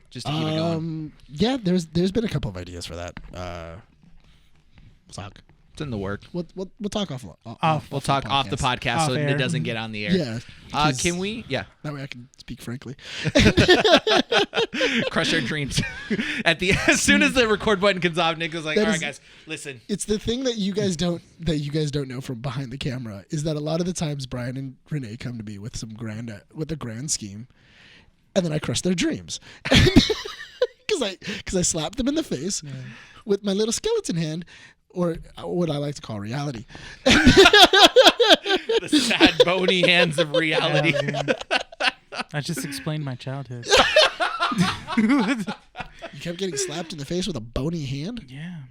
just to keep it going. Yeah, there's been a couple of ideas for that. We'll talk. It's in the work. We'll talk off the podcast so it doesn't get on the air. Yeah. Can we? Yeah. That way I can speak frankly. Crush our dreams. As soon as the record button comes off, Nick was like, "All right, guys, listen." It's the thing that you guys don't know from behind the camera is that a lot of the times Bryan and Rene come to me with a grand scheme, and then I crush their dreams because I slap them in the face with my little skeleton hand. Or what I like to call reality. The sad, bony hands of reality. Yeah, I just explained my childhood. You kept getting slapped in the face with a bony hand? Yeah.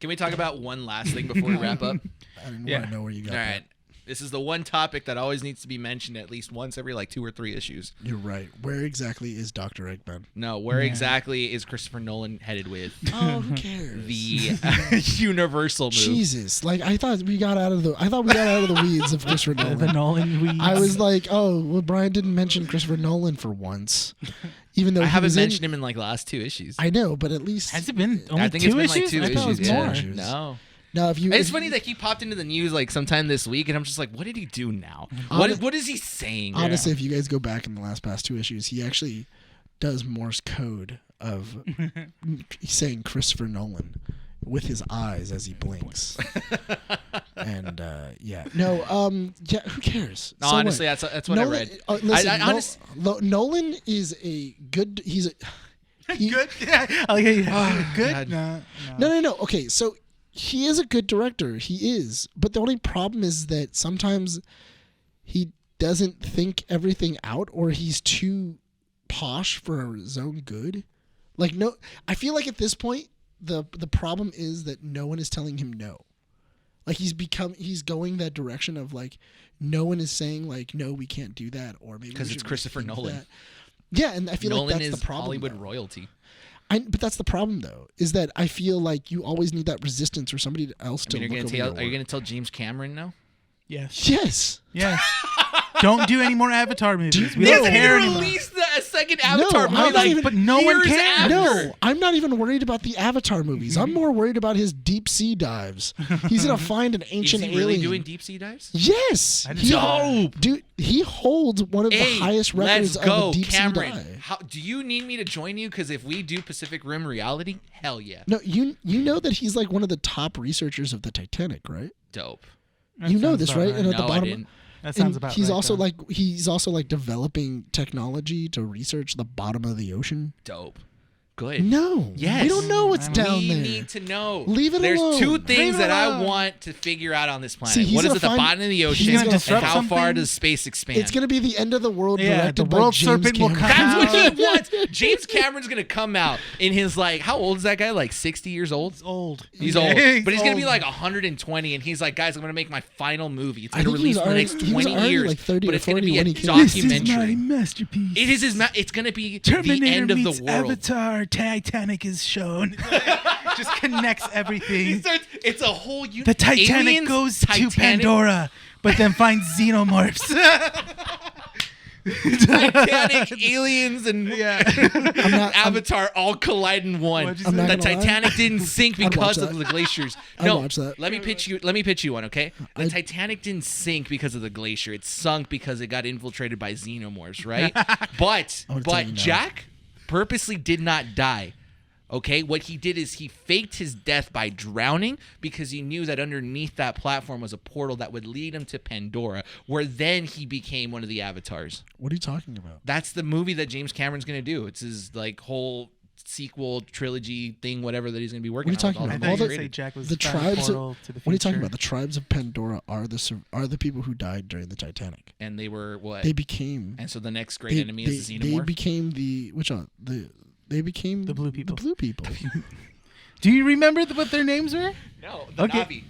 Can we talk about one last thing before we wrap up? I didn't Yeah. want to know where you got All that. right. This is the one topic that always needs to be mentioned at least once every like 2 or 3 issues. You're right. Where exactly is Dr. Eggman? No, where exactly is Christopher Nolan headed with Oh, who cares? the Universal move? Jesus, like I thought we got out of the weeds of Christopher Nolan. The Nolan weeds. I was like, oh, well, Bryan didn't mention Christopher Nolan for once, even though I he haven't was mentioned him in like the last 2 issues. I know, but at least Has it been only I think 2 it's been issues? like 2 I thought issues. it was Yeah. more. No. now if you. It's if- funny that he popped into the news like sometime this week, and I'm just like, what did he do now? What is he saying? Honestly, if you guys go back in the past 2 issues, he actually does Morse code of saying Christopher Nolan with his eyes as he blinks. And who cares? No, So honestly, what? that's what Nolan, I read. listen, Nolan is a good. He's a Good. Yeah. I like how you good. God. no. Okay, so he is a good director. He is, but the only problem is that sometimes he doesn't think everything out, or he's too posh for his own good. Like no, I feel like at this point the problem is that no one is telling him no. Like he's going that direction of like no one is saying like no, we can't do that, or maybe Because it's Christopher Nolan. That. Yeah, and I feel Nolan like that's is the problem. Hollywood though. royalty. But that's the problem, though, is that I feel like you always need that resistance or somebody else to I mean, look over are your you work. going to tell James Cameron no? Yes. Yes. Yes. Don't do any more Avatar movies. We No. don't care anymore. released a second Avatar I'm movie, not even- but no one years cares. after. No, I'm not even worried about the Avatar movies. I'm more worried about his deep sea dives. He's gonna find an Is ancient he alien. really doing deep sea dives? Yes. I didn't know Dope. Dude, he holds one of the Hey, highest records let's go, of a deep Cameron. sea dive. How, do you need me to join you? Because if we do Pacific Rim reality, hell yeah, No, you know that he's like one of the top researchers of the Titanic, right? dope. That You know sounds this, about right? And at the No, I bottom, didn't. That sounds and about he's right, also though. like developing technology to research the bottom of the ocean. Dope. Good. No, Yes. we don't know what's We down we there. need to know. Leave it There's alone. 2 Leave things it that I alone. want to figure out on this planet. See, he's What is gonna at the find- bottom of the he's ocean, gonna and disrupt how far something? does space expand? It's gonna be the end of the world, Yeah, directed the by world James serpent will Cameron. come That's what he wants. James Cameron's gonna come out in his like, how old is that guy? Like 60 years old? It's old. He's old, He's but he's gonna be old. like 120, and he's like, guys, I'm gonna make my final movie. It's I gonna think he was release in the already- next he was 20 already years, like 30 but or it's gonna 40 be a when he came. documentary. masterpiece. It is his. It's gonna be Terminator the end of meets the world. Avatar. Titanic is shown. Just connects He everything. starts, it's a whole. The Titanic Aliens, goes to Titanic, Pandora, but then finds xenomorphs. Titanic, aliens, and not- Avatar all collide in one. What'd you I'm say? not The gonna lie. Titanic didn't sink I'd because watch of that. the glaciers. I'd No, watch that. let me pitch you one, okay? The I- Titanic didn't sink because of the glacier. It sunk because it got infiltrated by xenomorphs, right? But I'm gonna tell you now. Jack purposely did not die. Okay, what he did is he faked his death by drowning because he knew that underneath that platform was a portal that would lead him to Pandora, where then he became one of the avatars. What are you talking about? That's the movie that James Cameron's gonna do. It's his like whole sequel trilogy thing, whatever that he's gonna be working What are you on. talking I about? thought you All were the- gonna say Jack was the found a tribes of- portal to the What are you talking future. about? The tribes of Pandora are the people who died during the Titanic. And they were what? They became. And so the next great They, enemy they, is the they xenomorph. became the which one? They became The blue people. The blue people. Do you remember what their names were? no, the Okay. Navi.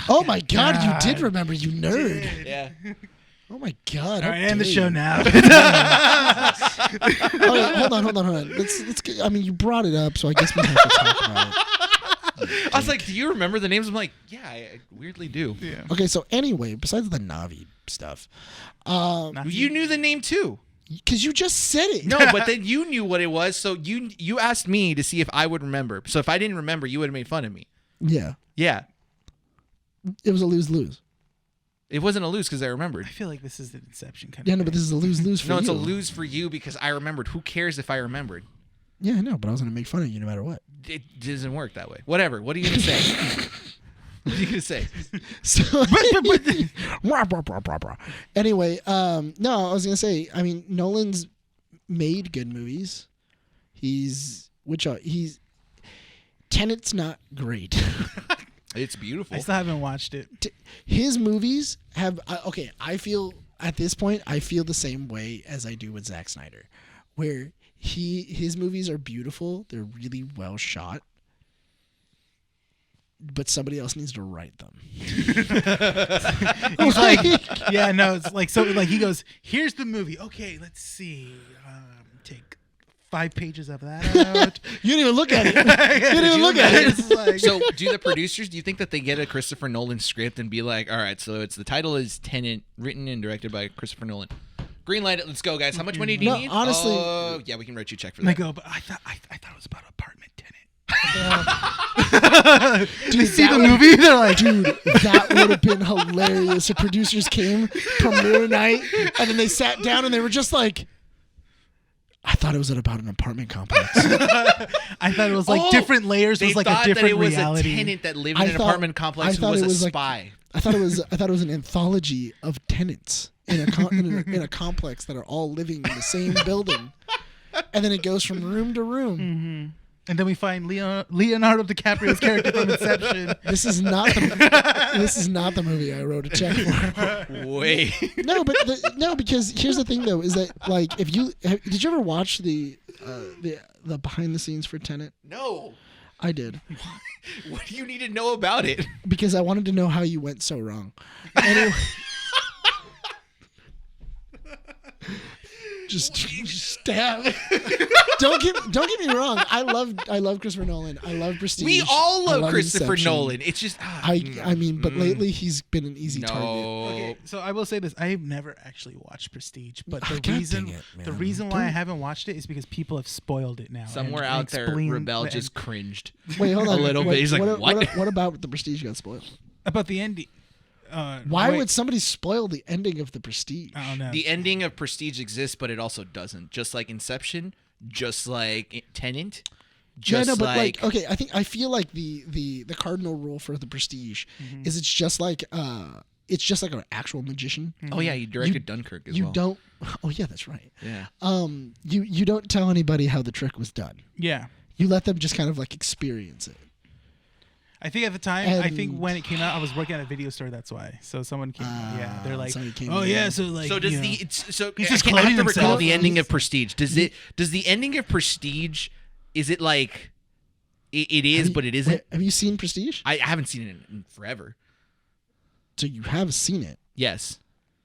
Oh my God! You God. did remember, you nerd. Yeah. Oh my God! All right, end the show now. All right, hold on. Let's get, I mean, you brought it up, so I guess we have to talk about it. I was like, do you remember the names? I'm like, yeah, I weirdly do. Yeah. Okay, so anyway, besides the Navi stuff, You knew the name too. because you just said it. No, but then you knew what it was, so you asked me to see if I would remember. So if I didn't remember, you would have made fun of me. Yeah, Yeah. it was a lose-lose. It wasn't a lose because I remembered. I feel like this is the Inception kind Yeah, of no, but this is a lose-lose for No, you. it's a lose for you because I remembered. Who cares if I remembered? Yeah, I know, but I was gonna make fun of you no matter what. It doesn't work that way. Whatever. What are you gonna say? What are you gonna say? So, anyway, no, I was gonna say. I mean, Nolan's made good movies. He's Tenet's not great. It's beautiful. I still haven't watched it. His movies have okay. I feel at this point, I feel the same way as I do with Zack Snyder, where his movies are beautiful. They're really well shot. but somebody else needs to write them. He's like, yeah, no, it's like, so like he goes, here's the movie. Okay, let's see. Take 5 pages of that out. You didn't even look at it. You didn't even look at it. It's like, So, do the producers? Do you think that they get a Christopher Nolan script and be like, "All right, so the title is Tenet, written and directed by Christopher Nolan. Greenlight it. Let's go, guys. How much money do you need? Honestly, yeah, we can write you a check for and I that. go, but I thought it was about apartment tenant. dude, They see the movie, they're like, dude, that would have been hilarious if producers came premiere night and then they sat down and they were just like, I thought it was about an apartment complex. I thought it was like different layers. They Was like thought a different that it was reality. a tenant that lived in an apartment complex who was a spy. I thought it was an anthology of tenants in a complex that are all living in the same building, and then it goes from room to room. Mm-hmm. And then we find Leonardo DiCaprio's character from Inception. This is not the movie I wrote a check for. Wait. No, because here's the thing though, is that like did you ever watch the behind the scenes for Tenet? No. I did. What do you need to know about it? Because I wanted to know how you went so wrong. Anyway, just stab. Don't get me wrong. I love Christopher Nolan. I love Prestige. We all I love Christopher Inception. Nolan. It's just I mean, but lately he's been an easy target. Okay, so I will say this: I've never actually watched Prestige, but the God reason dang it, man. the reason why I haven't watched it is because people have spoiled it now. Somewhere and out there, explained Rebel the- just cringed. Wait, hold on. A little bit. He's like, what? What about the Prestige got spoiled? about the ending. Why would somebody spoil the ending of the Prestige? I don't know. The ending of Prestige exists, but it also doesn't. Just like Inception, just like Tenet, just yeah, no, but like okay, I feel like the cardinal rule for the Prestige is it's just like an actual magician. oh yeah, he directed Dunkirk as You well. don't. Oh yeah, that's right. Yeah. You don't tell anybody how the trick was done. Yeah. You let them just kind of like experience it. I think at the time, I think when it came out, I was working at a video store. That's why. So someone came. Yeah, they're like, somebody came oh in. yeah. So like, So does you know. he's just I have cloning to recall himself. the ending of Prestige. Does the ending of Prestige? Is it like it is, but it isn't? Wait, have you seen Prestige? I haven't seen it in forever. So you have seen it. Yes.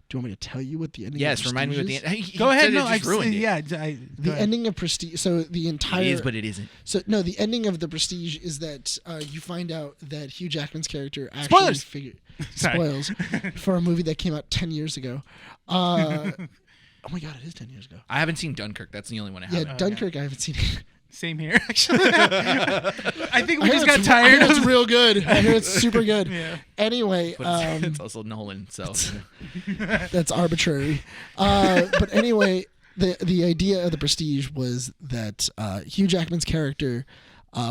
Do you want me to tell you what the ending? Yes. of Remind me what Prestige the is? end. Go ahead. No, I just ruined it. yeah. The ending of Prestige. So the entire. It is, but it isn't. So no, the ending of the Prestige is that you find out that Hugh Jackman's character actually Spoilers! spoils for a movie that came out 10 years ago. Oh my god, it is 10 years ago. I haven't seen Dunkirk. That's the only one I Yeah, haven't. Dunkirk I haven't seen it. Same here, actually. I think we I just hear got it's- tired. I hear it's real good. I hear it's super good. Yeah. Anyway, But it's also Nolan, so that's arbitrary. But anyway, the idea of the Prestige was that Hugh Jackman's character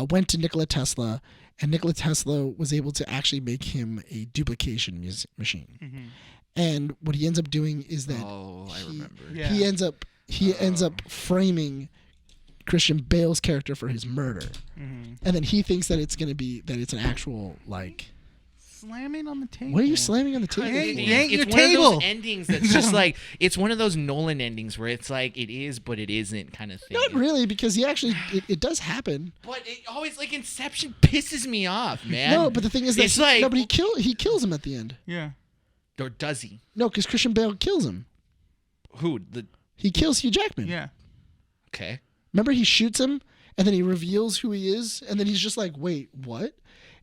went to Nikola Tesla, and Nikola Tesla was able to actually make him a duplication machine. Mm-hmm. And what he ends up doing is that I remember. Yeah. he ends up framing Christian Bale's character for his murder, and then he thinks that it's an actual like. Slamming on the table. What are you slamming on the table? Yank- for? yank your It's one of table. those endings that's just like it's one of those Nolan endings where it's like it is but it isn't kind of thing. Not really, because it does happen. But it always like Inception pisses me off, man. No, but the thing is that It's like- nobody he kills him at the end. Yeah. Or does he? No, because Christian Bale kills him. Who? He kills Hugh Jackman. Yeah. Okay. Remember, he shoots him, and then he reveals who he is, and then he's just like, "Wait, what?"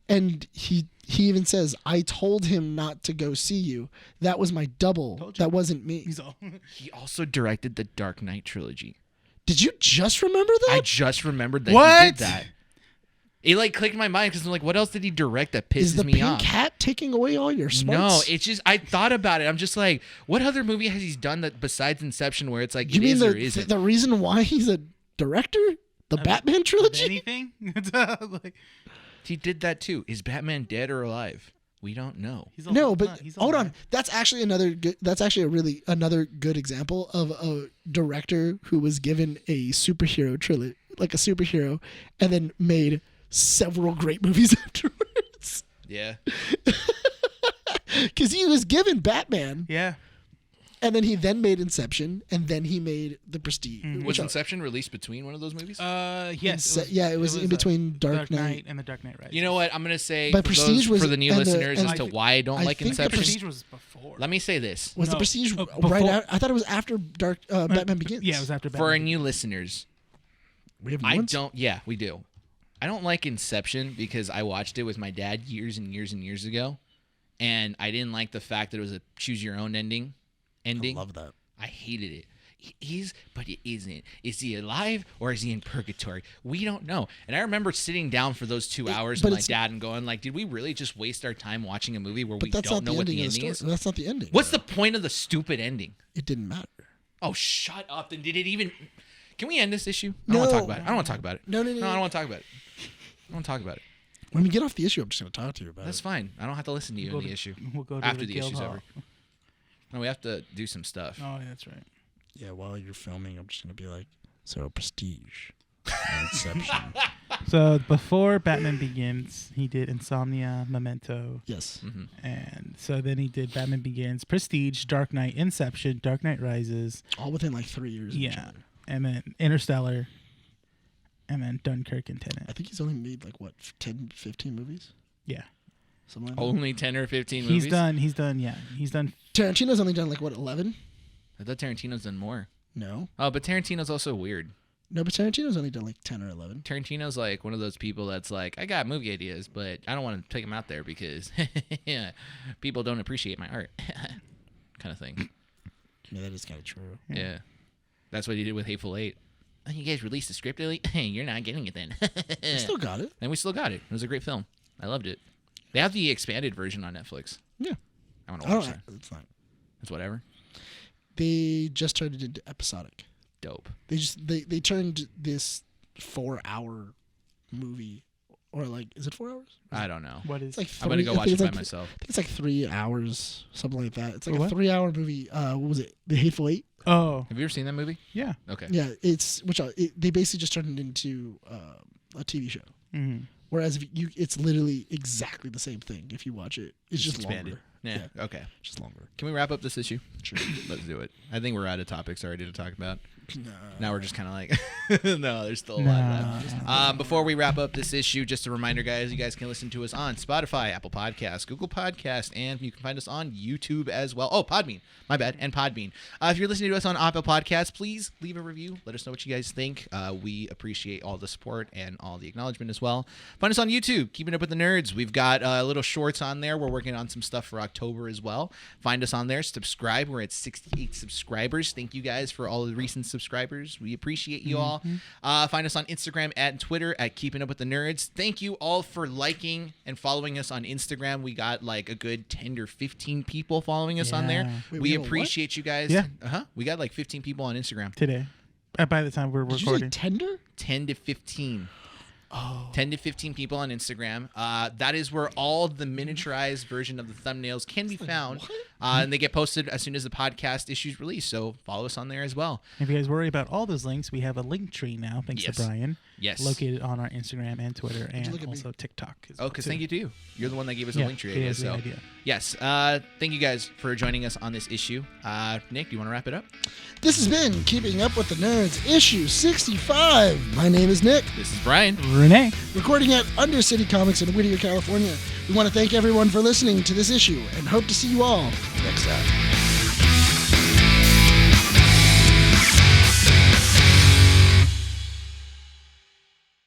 And he even says, "I told him not to go see you. That was my double. Told you. That wasn't me." He's all. He also directed the Dark Knight trilogy. Did you just remember that? I just remembered that he What? did that. It like clicked in my mind because I'm like, what else did he direct that pisses Is the me pink off? hat taking away all your smarts? No, it's just I thought about it. I'm just like, what other movie has he done that besides Inception where it's like You it mean is or isn't? the reason why he's a director? The Batman trilogy? Anything? Like, He did that too. Is Batman dead or alive? We don't know. he's No, but he's hold alive. on. That's actually another good. That's actually another good example of a director who was given a superhero trilogy, like a superhero, and then made several great movies afterwards. Yeah. Because he was given Batman, Yeah. And then he made Inception, and then he made The Prestige. Was Inception released between one of those movies? Yes. It was in between Dark Knight and The Dark Knight Rises. You know what? I'm gonna say But Prestige was for the new and listeners and as to why I don't like think The Inception. Prestige was before. Let me say this Was The No, Prestige before- right out? I thought it was after Batman Begins. Yeah, it was after Batman. for our Begins. new listeners. We have new I ones? don't. Yeah, we do. I don't like Inception because I watched it with my dad years and years and years ago, and I didn't like the fact that it was a choose your own ending. I love that. I hated it. But it isn't. Is he alive or is he in purgatory? We don't know. And I remember sitting down for those 2 hours but with my it's- dad and going, like, did we really just waste our time watching a movie where But we that's don't not know the what ending the of the ending story. is? That's not the ending. What's the point of the stupid ending? It didn't matter. Oh, shut up. Then did it even... Can we end this issue? I don't want to talk about it. I don't want to talk about it. No. I don't want to talk about it. I don't want to talk about it. When we get off the issue, I'm just going to talk to you about That's it. fine. I don't have to listen to you in the issue. We'll go to After the the issue's Guild over. Hall. No, we have to do some stuff. Oh, yeah, that's right. Yeah, while you're filming, I'm just going to be like, so Prestige. Inception. So before Batman Begins, he did Insomnia, Memento, Yes. Mm-hmm. and so then he did Batman Begins, Prestige, Dark Knight, Inception, Dark Knight Rises, All within like 3 years. of each yeah, other. and then Interstellar, and then Dunkirk and I Tenet. think he's only made like, what, 10, 15 movies? Yeah, Something like that. Only 10 or 15 movies? he's done. He's done. Tarantino's only done like, what, 11? I thought Tarantino's done more. No. Oh, but Tarantino's also weird. No, but Tarantino's only done like 10 or 11. Tarantino's like one of those people that's like, I got movie ideas, but I don't want to take them out there because people don't appreciate my art, kind of thing. Yeah, that is kind of true. Yeah, that's what he did with Hateful Eight. Oh, you guys released the script early? Hey, you're not getting it then. I still got it. And we still got it. It was a great film. I loved it. They have the expanded version on Netflix. Yeah. I want to watch Oh, that. it's fine. It's whatever. They just turned it into episodic. Dope. They turned this 4-hour movie, or like, is it 4 hours? I don't know. What is? It's like I'm gonna 3 go I watch think it it's by like, myself. I think it's like 3 hours, something like that. It's like For a what? 3-hour movie. What was it? The Hateful Eight. Oh, Have you ever seen that movie? yeah. Okay. Yeah, they basically just turned it into a TV show. Mm-hmm. Whereas it's literally exactly the same thing if you watch it. It's just expanded. longer. Yeah. Okay. Just longer. Can we wrap up this issue? Sure. Let's do it. I think we're out of topics already to talk about. No. Now we're just kind of like, no, there's still a lot left. Before we wrap up this issue, just a reminder, guys, you guys can listen to us on Spotify, Apple Podcasts, Google Podcasts, and you can find us on YouTube as well. Oh, Podbean. My bad. And Podbean. If you're listening to us on Apple Podcasts, please leave a review. Let us know what you guys think. We appreciate all the support and all the acknowledgement as well. Find us on YouTube, Keeping Up With the Nerds. We've got little shorts on there. We're working on some stuff for October as well. Find us on there. Subscribe. We're at 68 subscribers. Thank you guys for all the recent subscribers. We appreciate you all. Find us on Instagram and Twitter at Keeping Up With the Nerds. Thank you all for liking and following us on Instagram. We got like a good 10 or 15 people following us on there. Yeah. Wait, we we have a appreciate you guys. Yeah. We got like 15 people on Instagram. Today. By the time we're Did you say recording. tender? 10 to 15. Oh. 10 to 15 people on Instagram. That is where all the miniaturized version of the thumbnails can be found. what? And they get posted as soon as the podcast issues release. So follow us on there as well. If you guys worry about all those links, we have a link tree now, thanks Yes. to Bryan. Yes. Located on our Instagram and Twitter and look at me? also TikTok. Oh, because thank you to you. You're the one that gave us a Yeah, link tree. he I has guess. the So, idea. yes. Thank you guys for joining us on this issue. Nick, do you want to wrap it up? This has been Keeping Up With the Nerds, issue 65. My name is Nick, This is Bryan. Rene. recording at Undercity Comics in Whittier, California. We want to thank everyone for listening to this issue and hope to see you all next time.